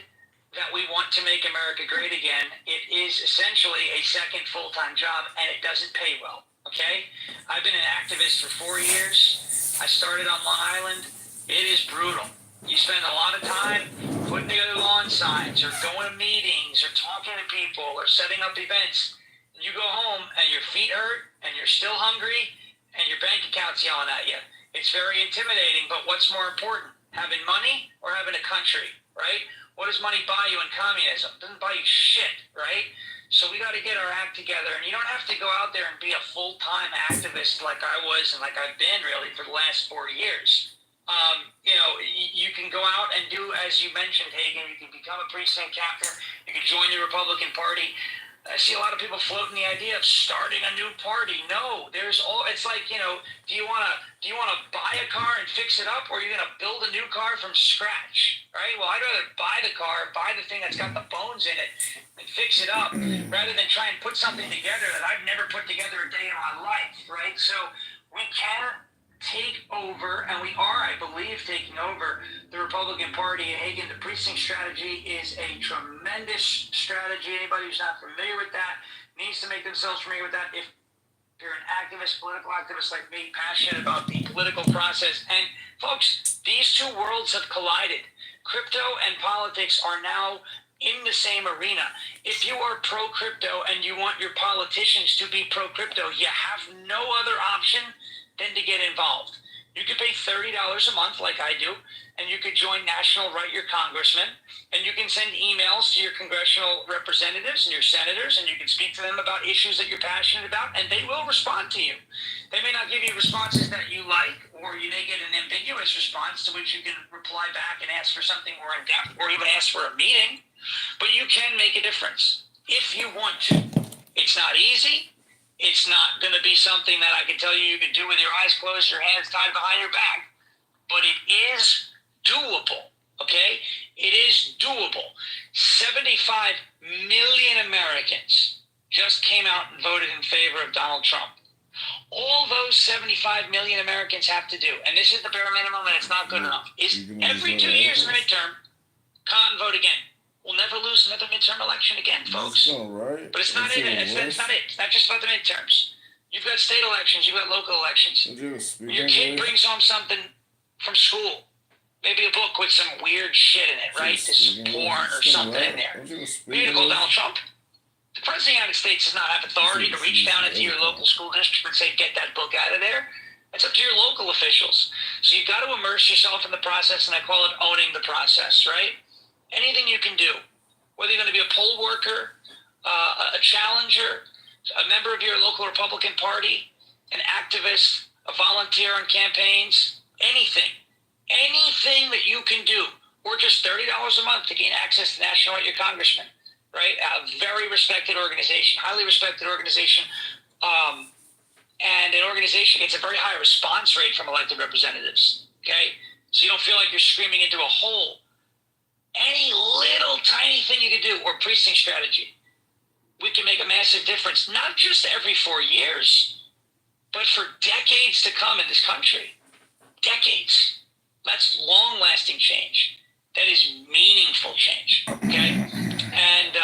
that we want to make America great again, it is essentially a second full-time job, and it doesn't pay well, okay? I've been an activist for 4 years. I started on Long Island. It is brutal. You spend a lot of time putting together lawn signs or going to meetings or talking to people or setting up events. You go home and your feet hurt and you're still hungry and your bank account's yelling at you. It's very intimidating, but what's more important, having money or having a country, right? What does money buy you in communism? It doesn't buy you shit, right? So we got to get our act together, and you don't have to go out there and be a full-time activist like I was and like I've been really for the last 4 years. You can go out and do, as you mentioned, Hagen, you can become a precinct captain, you can join the Republican Party. I see a lot of people floating the idea of starting a new party. No, it's like, do you want to buy a car and fix it up, or are you going to build a new car from scratch, right? Well, I'd rather buy the car, buy the thing that's got the bones in it, and fix it up, rather than try and put something together that I've never put together a day in my life, right? So we can take over, and we are, I believe, taking over the Republican Party. And Hagen, the precinct strategy is a tremendous strategy. Anybody who's not familiar with that needs to make themselves familiar with that. If you're an activist, political activist like me, passionate about the political process. And folks, these two worlds have collided. Crypto and politics are now in the same arena. If you are pro-crypto and you want your politicians to be pro-crypto, you have no other option than to get involved. You could pay $30 a month like I do, and you could join National Write Your Congressman, and you can send emails to your congressional representatives and your senators, and you can speak to them about issues that you're passionate about, and they will respond to you. They may not give you responses that you like, or you may get an ambiguous response to which you can reply back and ask for something more in-depth, or even ask for a meeting, but you can make a difference if you want to. It's not easy. It's not going to be something that I can tell you can do with your eyes closed, your hands tied behind your back. But it is doable, okay? It is doable. 75 million Americans just came out and voted in favor of Donald Trump. All those 75 million Americans have to do, and this is the bare minimum, and it's not good enough, is every 2 years in the midterm, come out and vote again. We'll never lose another midterm election again, folks. That's all right. But it's not it. It's not it. It's not just about the midterms. You've got state elections. You've got local elections. Your kid brings home something from school. Maybe a book with some weird shit in it, right? There's some porn or something in there. You need to call Donald Trump. The President of the United States does not have authority to reach down into your local school district and say, get that book out of there. It's up to your local officials. So you've got to immerse yourself in the process, and I call it owning the process, right? Anything you can do, whether you're going to be a poll worker, a challenger, a member of your local Republican Party, an activist, a volunteer on campaigns, anything that you can do, or just $30 a month to gain access to National Write Your Congressman, right? A very respected organization, highly respected organization, and an organization gets a very high response rate from elected representatives, okay? So you don't feel like you're screaming into a hole. Any little tiny thing you can do, or precinct strategy, we can make a massive difference, not just every 4 years, but for decades to come in this country. Decades. That's long-lasting change. That is meaningful change, okay? And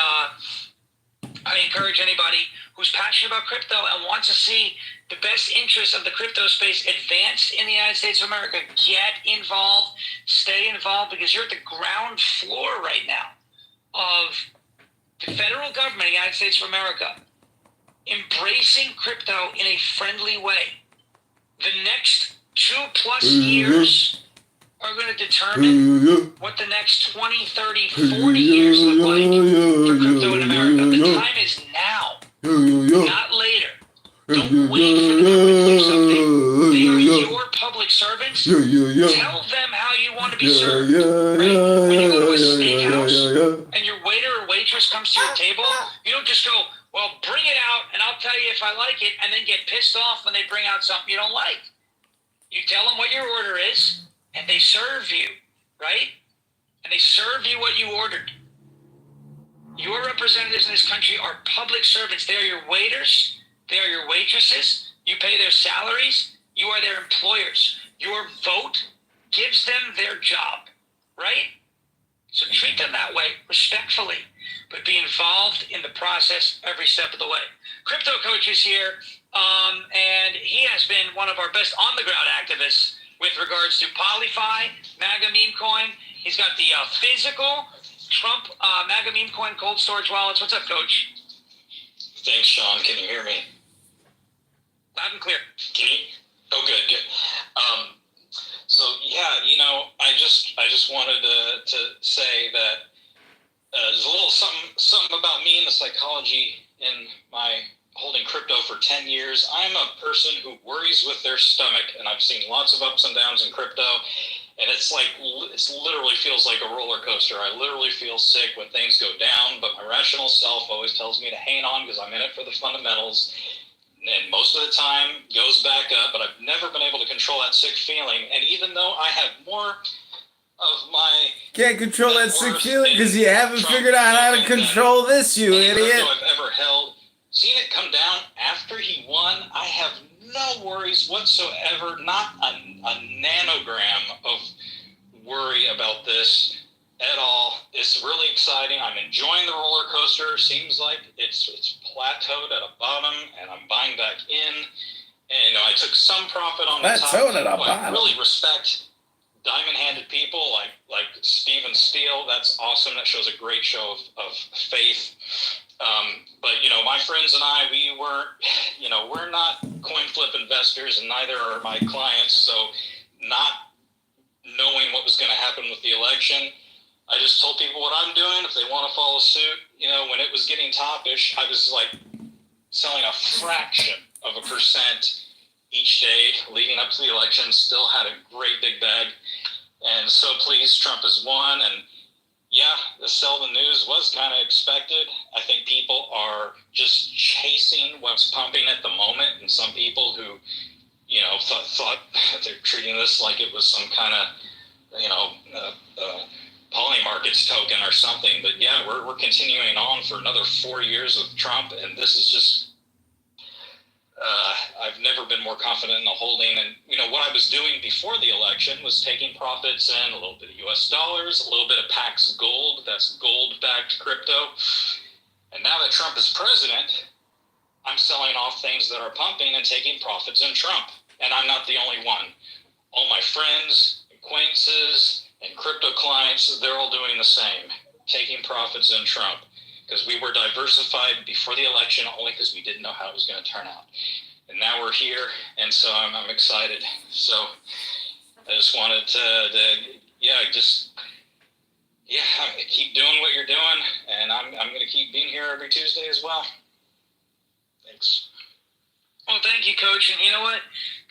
I encourage anybody who's passionate about crypto and wants to see the best interests of the crypto space advanced in the United States of America, get involved, stay involved, because you're at the ground floor right now of the federal government of the United States of America embracing crypto in a friendly way. The next 2+ years are going to determine what the next 20, 30, 40 years look like for crypto in America. The time is now, not later. Don't wait for the government to do something. They are your public servants. Tell them how you want to be served. Right? When you go to a steakhouse and your waiter or waitress comes to your table, you don't just go, well, bring it out and I'll tell you if I like it, and then get pissed off when they bring out something you don't like. You tell them what your order is, and they serve you, right? And they serve you what you ordered. Your representatives in this country are public servants. They are your waiters. They are your waitresses. You pay their salaries. You are their employers. Your vote gives them their job, right? So treat them that way, respectfully, but be involved in the process every step of the way. Crypto Coach is here, and he has been one of our best on-the-ground activists with regards to Polyfi, MAGA meme coin. He's got the physical Trump MAGA meme coin cold storage wallets. What's up, Coach? Thanks, Sean. Can you hear me? Loud and clear. Can you? Oh, good. So yeah, I just wanted to say that there's a little something about me and the psychology in my holding crypto for 10 years. I'm a person who worries with their stomach, and I've seen lots of ups and downs in crypto. And it's like, it literally feels like a roller coaster. I literally feel sick when things go down, but my rational self always tells me to hang on because I'm in it for the fundamentals. And most of the time goes back up, but I've never been able to control that sick feeling. And even though I have more of my... Can't control that sick feeling because you haven't figured out how to control this, you idiot. I've ever held. Seeing it come down after he won, I have no worries whatsoever, not a nanogram of worry about this at all. It's really exciting. I'm enjoying the roller coaster. Seems like it's plateaued at a bottom, and I'm buying back in. And I took some profit on the top. Plateaued at a I bottom. really respect diamond-handed people like Steven Steele. That's awesome. That shows a great show of faith. But my friends and I, we're not coin flip investors, and neither are my clients. So, not knowing what was going to happen with the election, I just told people what I'm doing. If they want to follow suit, when it was getting toppish, I was like selling a fraction of a percent each day leading up to the election. Still had a great big bag, and so pleased Trump has won. And yeah, the sell the news was kind of expected. I think people are just chasing what's pumping at the moment, and some people who, thought they're treating this like it was some kind of, Poly Markets token or something. But yeah, we're continuing on for another 4 years with Trump, and this is just, I've never been more confident in the holding. And, what I was doing before the election was taking profits in a little bit of US dollars, a little bit of Pax Gold, that's gold-backed crypto. And now that Trump is president, I'm selling off things that are pumping and taking profits in Trump. And I'm not the only one. All my friends, acquaintances, and crypto clients, they're all doing the same, taking profits in Trump. Because we were diversified before the election only because we didn't know how it was going to turn out. And now we're here, and so I'm excited. So I just wanted to keep doing what you're doing, and I'm going to keep being here every Tuesday as well. Thanks. Well, thank you, Coach. And you know what?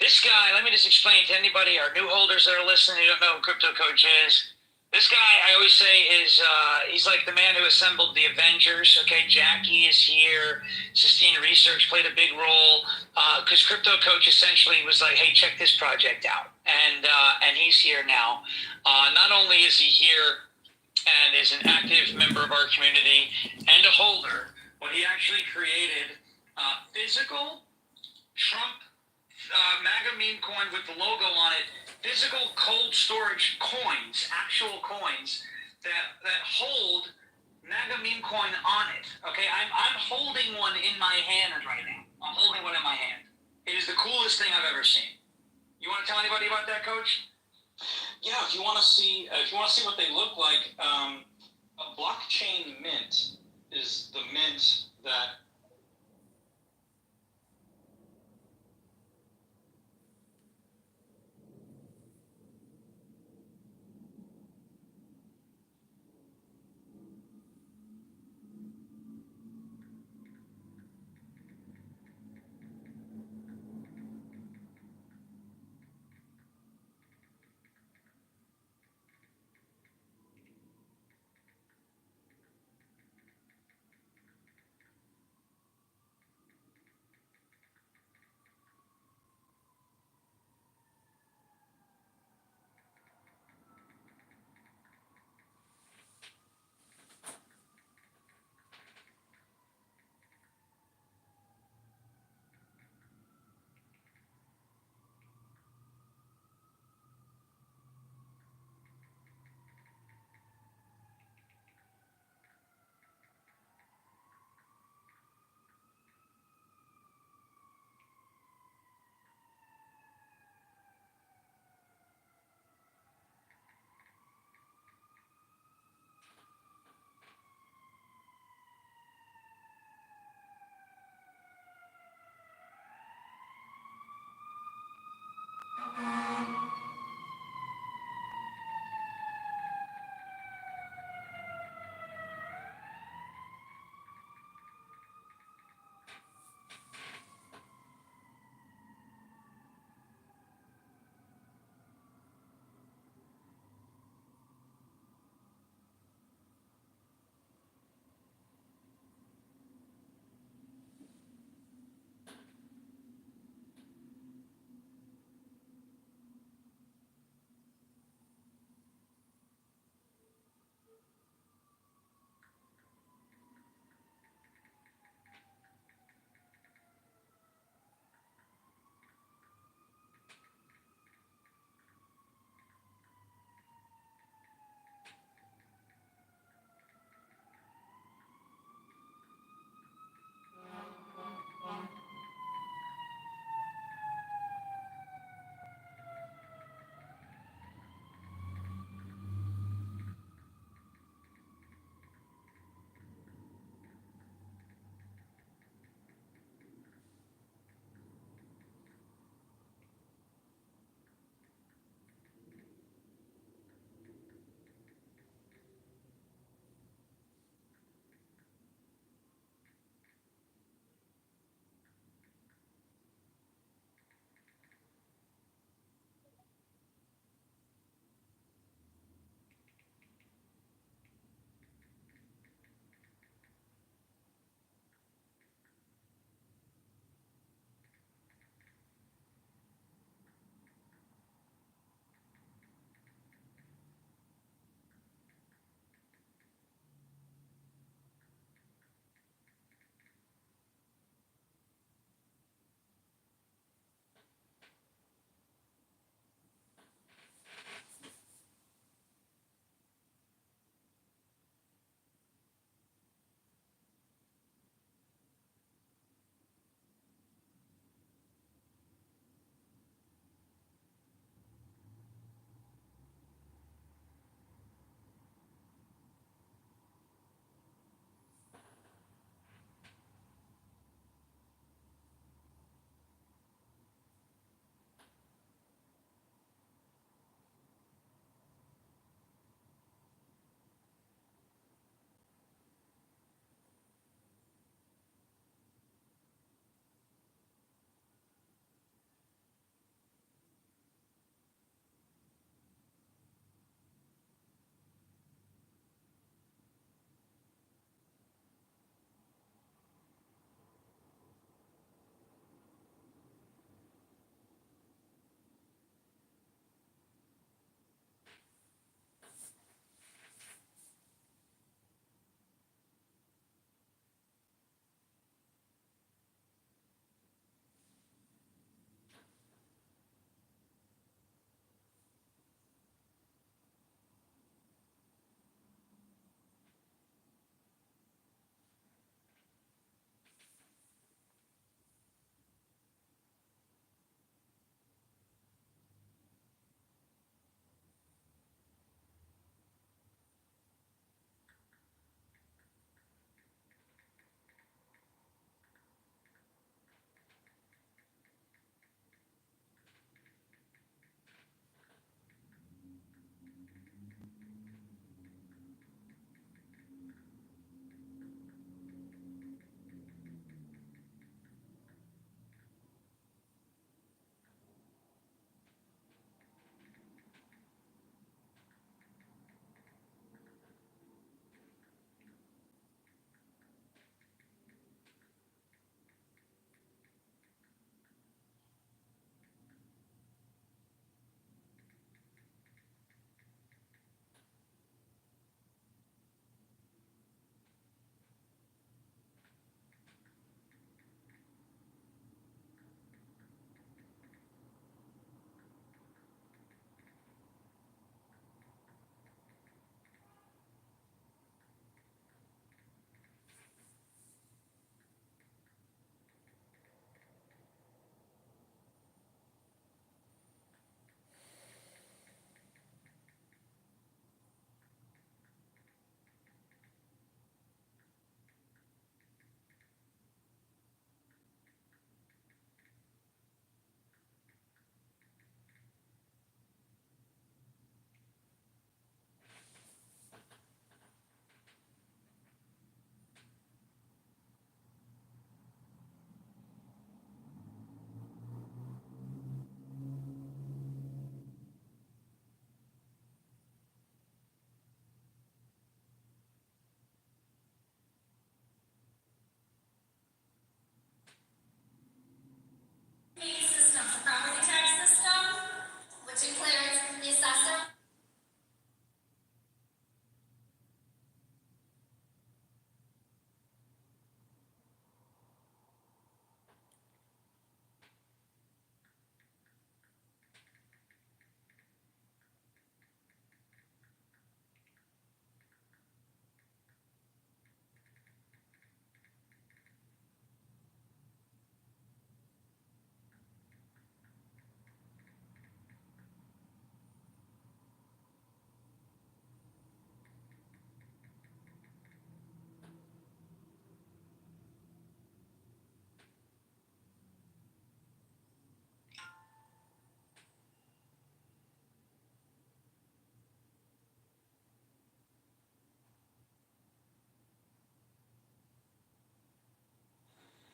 This guy, let me just explain to anybody, our new holders that are listening who don't know who Crypto Coach is. This guy, I always say, is he's like the man who assembled the Avengers. Okay, Jackie is here. Sistine Research played a big role because Crypto Coach essentially was like, hey, check this project out. And he's here now. Not only is he here and is an active member of our community and a holder, but he actually created physical Trump MAGA meme coin with the logo on it, physical cold storage coins, actual coins that hold MAGA meme coin on it. Okay, I'm holding one in my hand right now. I'm holding one in my hand. It is the coolest thing I've ever seen. You want to tell anybody about that, Coach? Yeah, if you want to see what they look like, a blockchain mint is the mint that.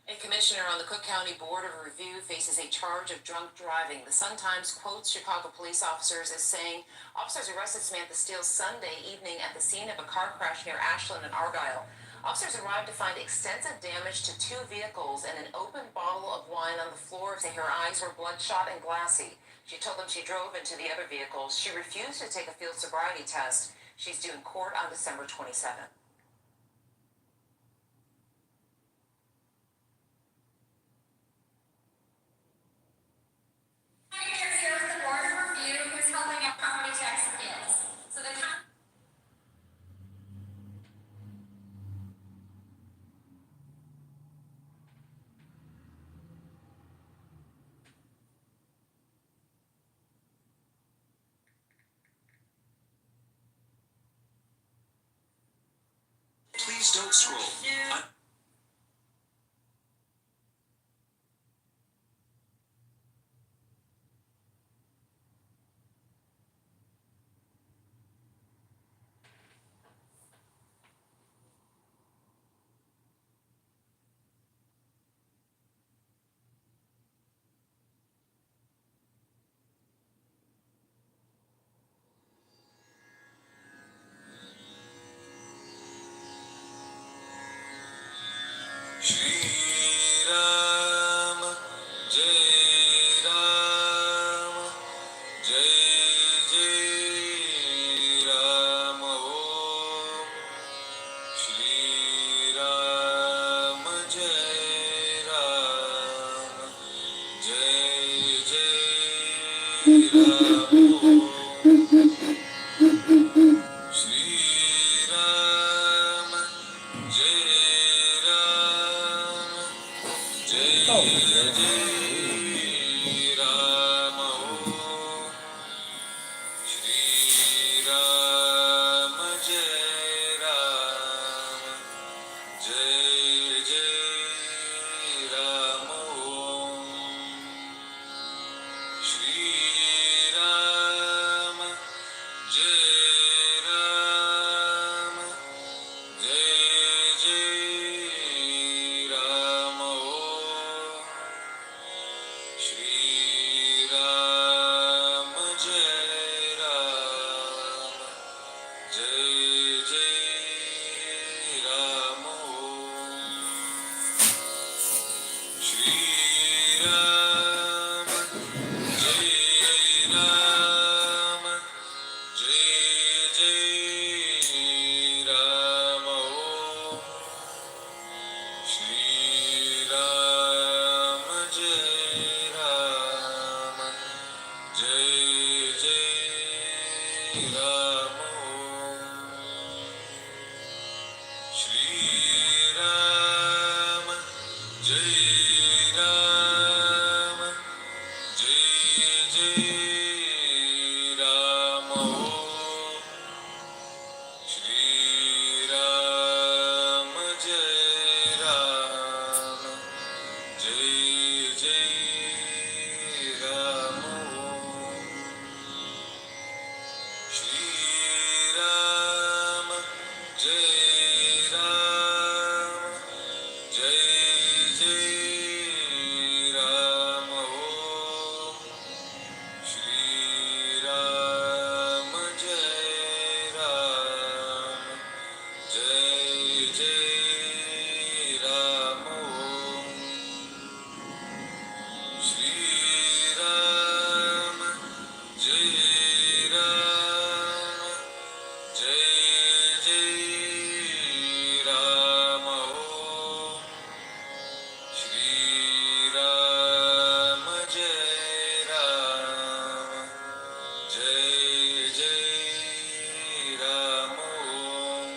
A commissioner on the Cook County Board of Review faces a charge of drunk driving. The Sun-Times quotes Chicago police officers as saying officers arrested Samantha Steele Sunday evening at the scene of a car crash near Ashland and Argyle. Officers arrived to find extensive damage to 2 vehicles and an open bottle of wine on the floor, saying her eyes were bloodshot and glassy. She told them she drove into the other vehicles. She refused to take a field sobriety test. She's due in court on December 27th. Please don't scroll. Shri Ram, Jai Ram, Jai Jai Ram Om. Shri Ram, Jai Ram, Jai Jai Ram Om. Shri Ram, Jai Ram, Jai Jai Ram Om. Shri Ram, Jai Ram, Jai Jai Ram Om. Shri Ram, Jai Ram, Jai Jai Ram Om. Shri Ram, Jai Ram, Jai Jai Ram Om. Shri Ram, Jai Ram, Jai Jai Ram Om. Shri Ram, Jai Ram, Jai Jai Ram Om. Shri Ram, Jai Ram, Jai Jai Ram Om. Shri Ram, Jai Ram, Jai Jai Ram Om. Shri Ram, Jai Ram, Jai Jai Ram Om. Shri Ram, Jai Ram, Jai Jai Ram Om. Shri Ram, Jai Ram, Jai Jai Ram Om. Shri Ram, Jai Ram, Jai Jai Ram Om.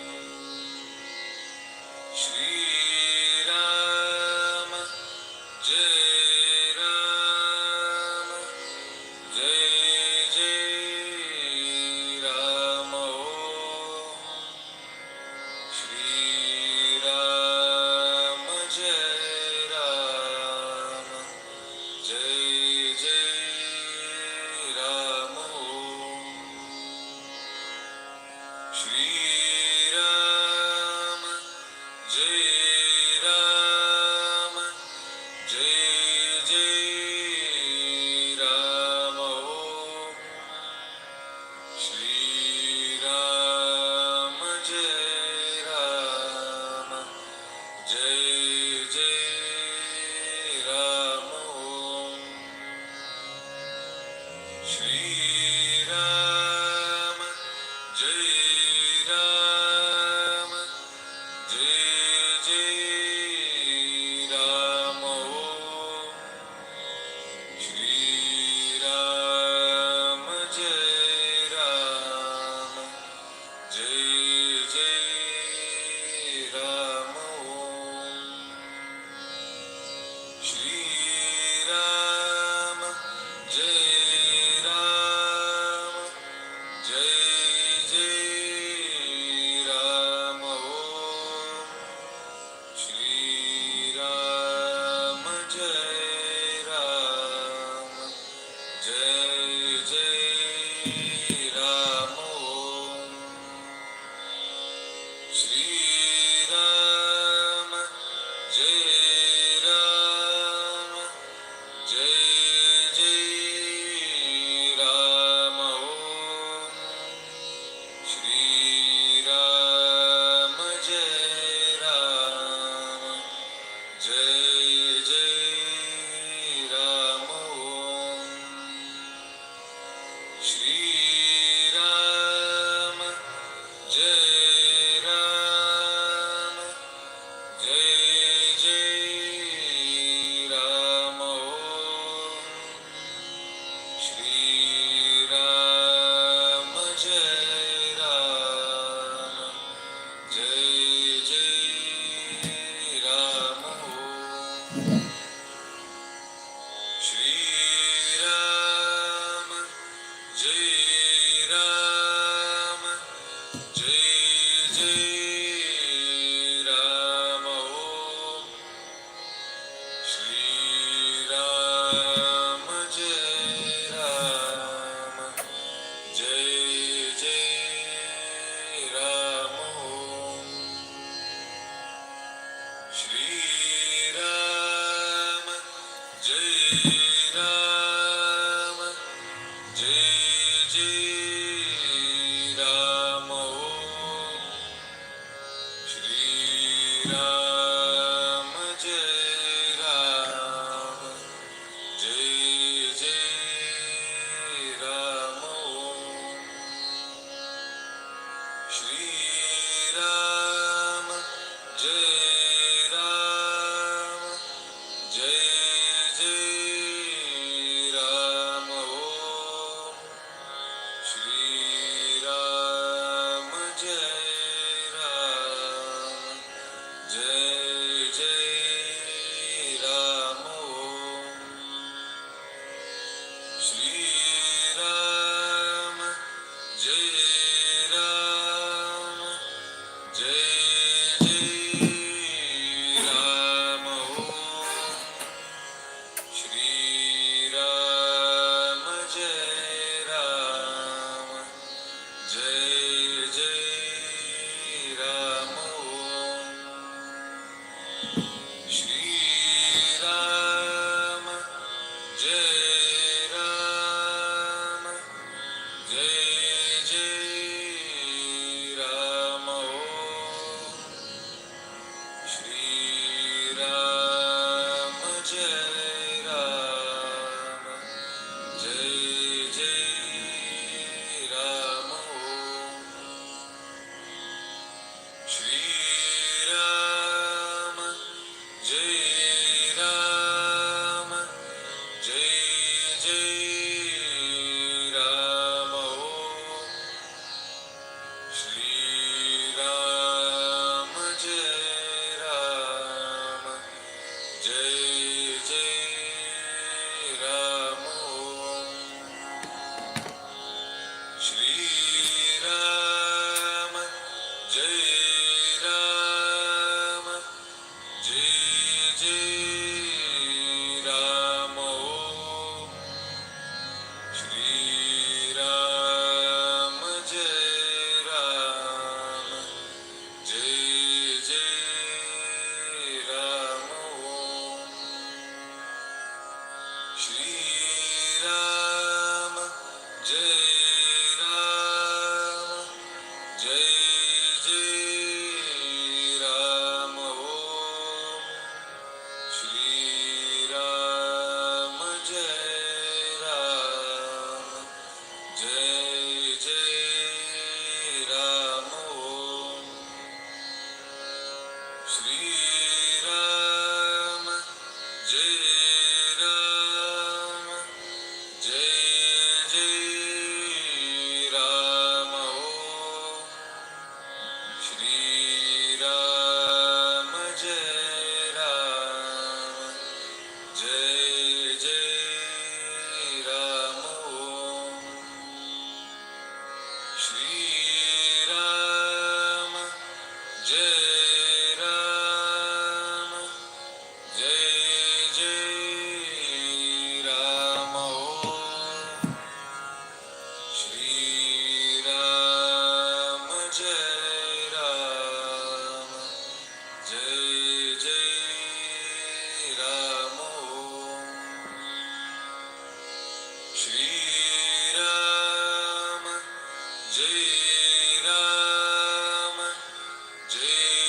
Jai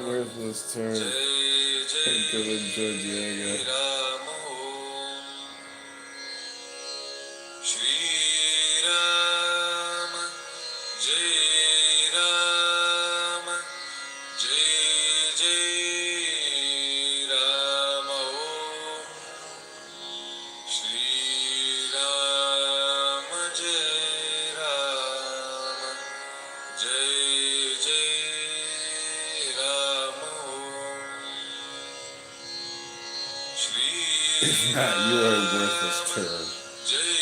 Worthless turd. Dylan Georgiega. If not, you are a worthless turd.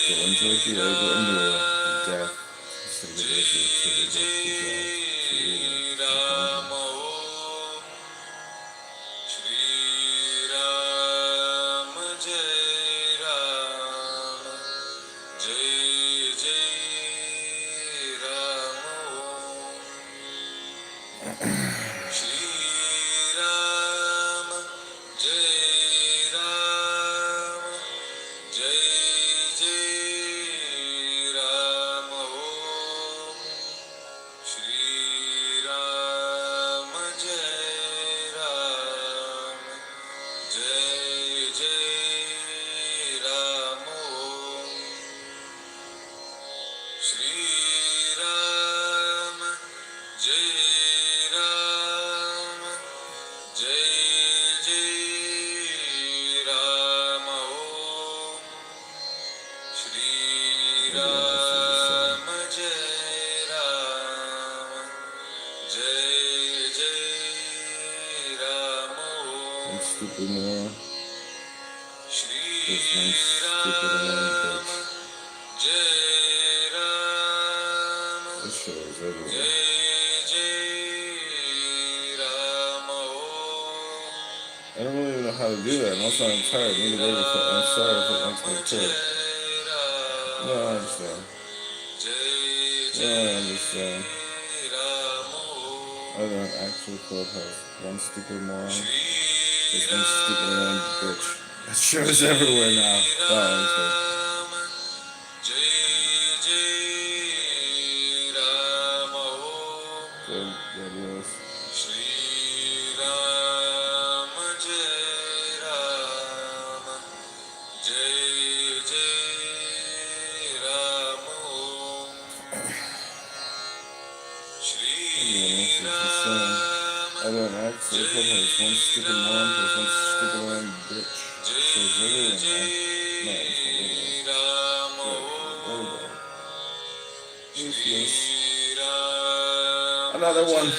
Dylan Georgiega Anua. Death. Stupid more. This one's stupid annoying bitch. This show is everywhere. I don't really know how to do that. Also, I'm tired. I need to wait I'm sorry if it makes me tired. No, I understand. No, I understand. Other than actual clubhouse. One stupid moron. This one stupid annoying bitch. That show's everywhere now. Oh, I understand. Good, good news. I don't actually put her as one stupid mom plus one stupid around bitch. Says everyone now. No, it's another one.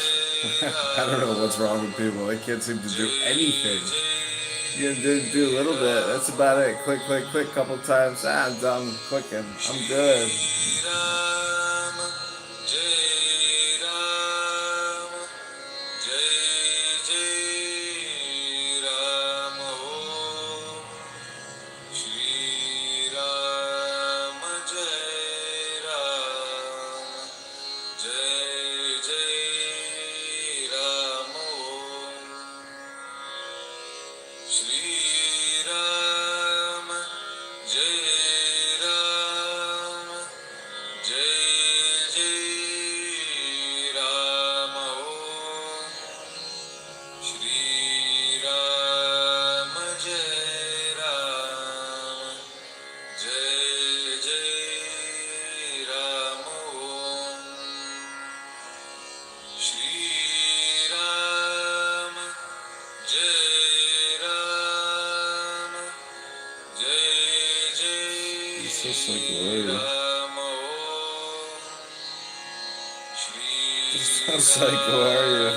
I don't know what's wrong with people. They can't seem to do anything. You can do a little bit. That's about it. Click, click, click. Couple times. I'm done clicking. I'm good. Just like Gloria. Just like Gloria.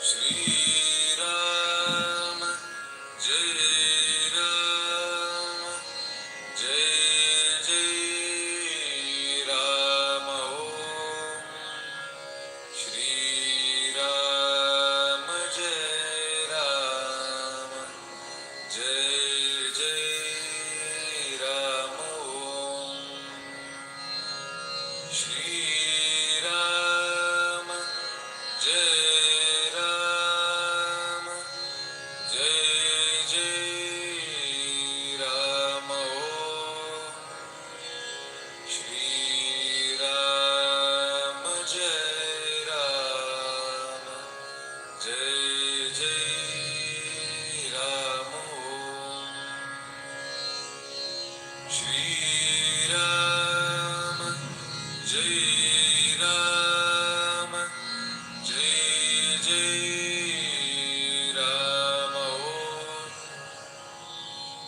Shri Ram, Jai Ram, Jai Jai Ram Om. Shri Ram, Jai Ram, Jai Jai Ram Om. Shri Ram, Jai Ram, Jai Jai Ram Om. Shri Ram, Jai Ram, Jai Jai Ram Om. Shri Ram, Jai Ram, Jai Jai Ram Om. Shri Ram, Jai Ram, Jai Jai Ram Om.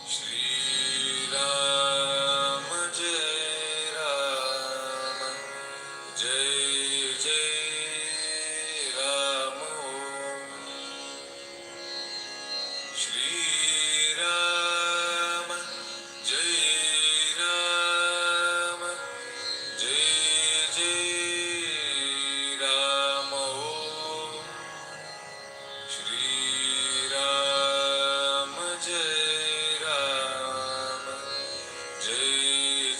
Shri Ram, Jai Ram, Jai Jai Ram Om. Shri Ram, Jai Ram, Jai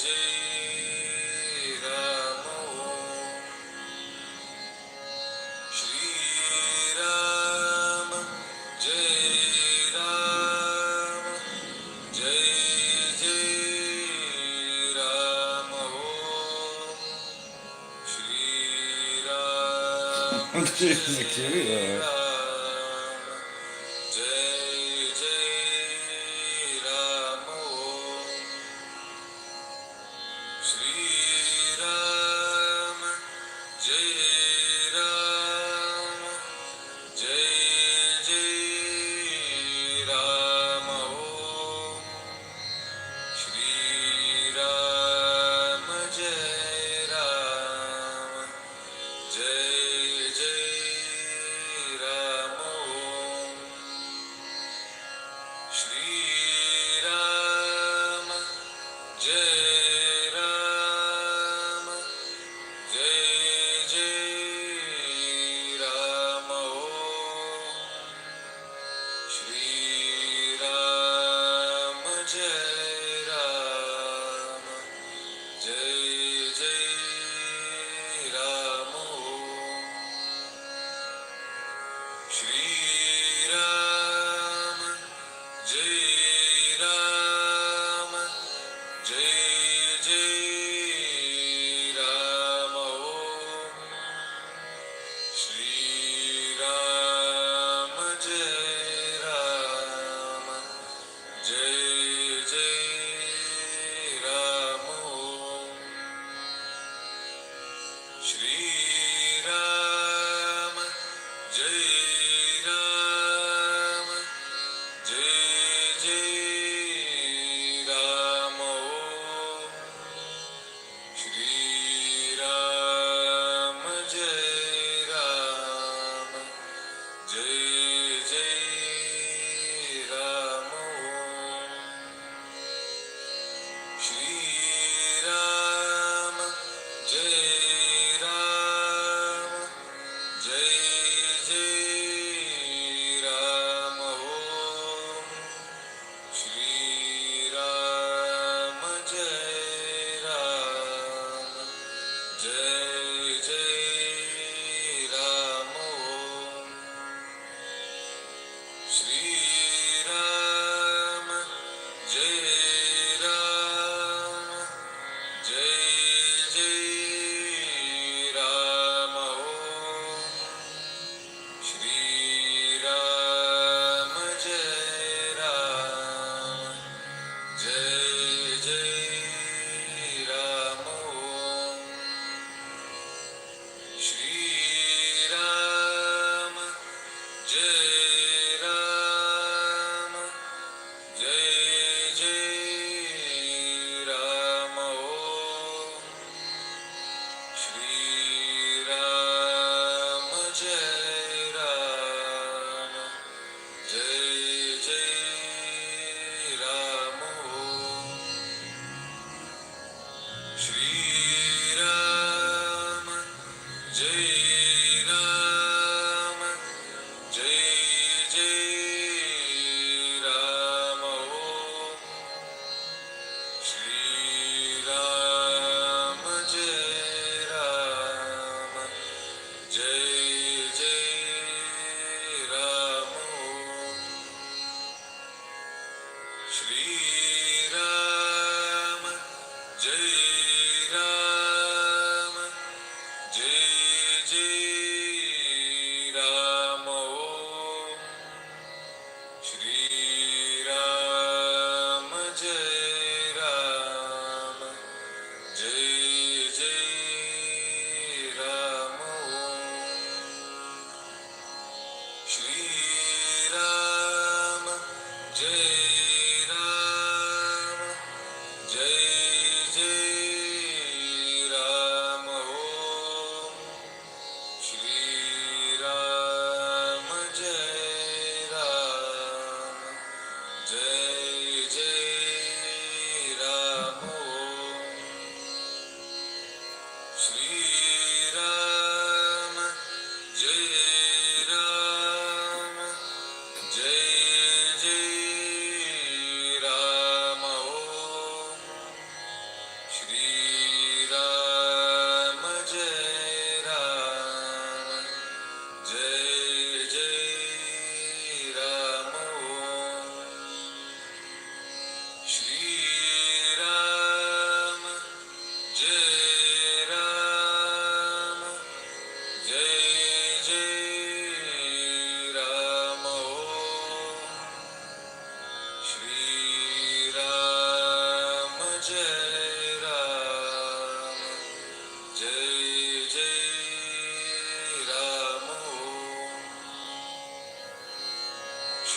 Jai Ram Om. Shri Ram, Jai Ram, Jai Jai Ram Om. Shri Ram, This is cute, though. Jai Jai Ram Om. Shri Ram, Jai Ram, Jai Jai Ram Om. Shri Ram, Jai Ram, Jai Jai Ram Om. Shri Ram, Jai Ram, Jai Jai Ram Om. Shri Ram, Jai Ram, Jai Jai Ram Om. Shri Ram, Jai Ram, Jai Jai Ram Om. Shri Ram, Jai Ram, Jai Jai Ram Om. Shri Ram, Jai Ram, Jai Jai Ram Om. Shri Ram, Jai Ram, Jai Jai Ram Om. Shri Ram, Jai Ram, Jai Jai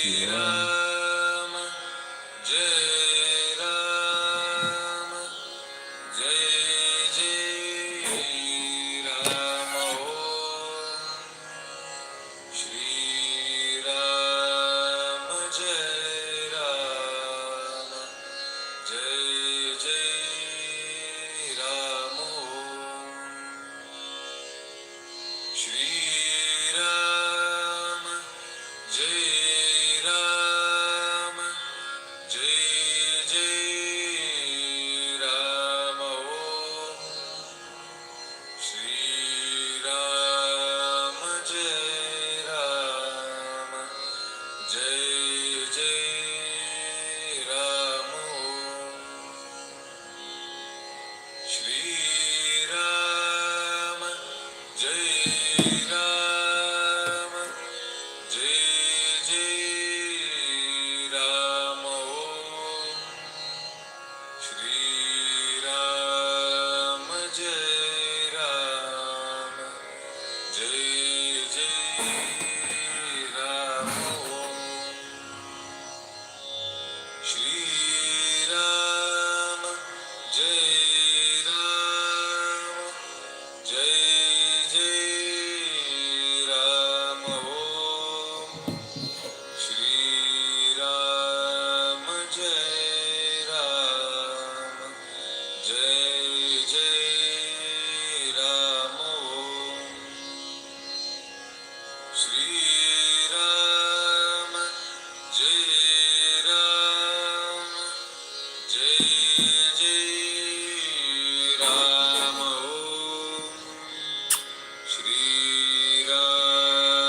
Shri Ram, Jai Ram, Jai Jai Ram. Shri Ram, Jai Ram, Jai Jai Ram. Shri Ram, Jai Ram, Jai Jai Ram. Shri Ram, Jai Ram, Jai Jai Ram. Shri Ram, Jai Ram, Jai Jai Ram. Shri Ram, Jai Ram, Jai Jai Ram. Shri Ram, Jai Ram, Jai Jai Ram. Shri Ram, Jai Ram, Jai Jai Ram. Shri Ram, Jai Ram, Jai Jai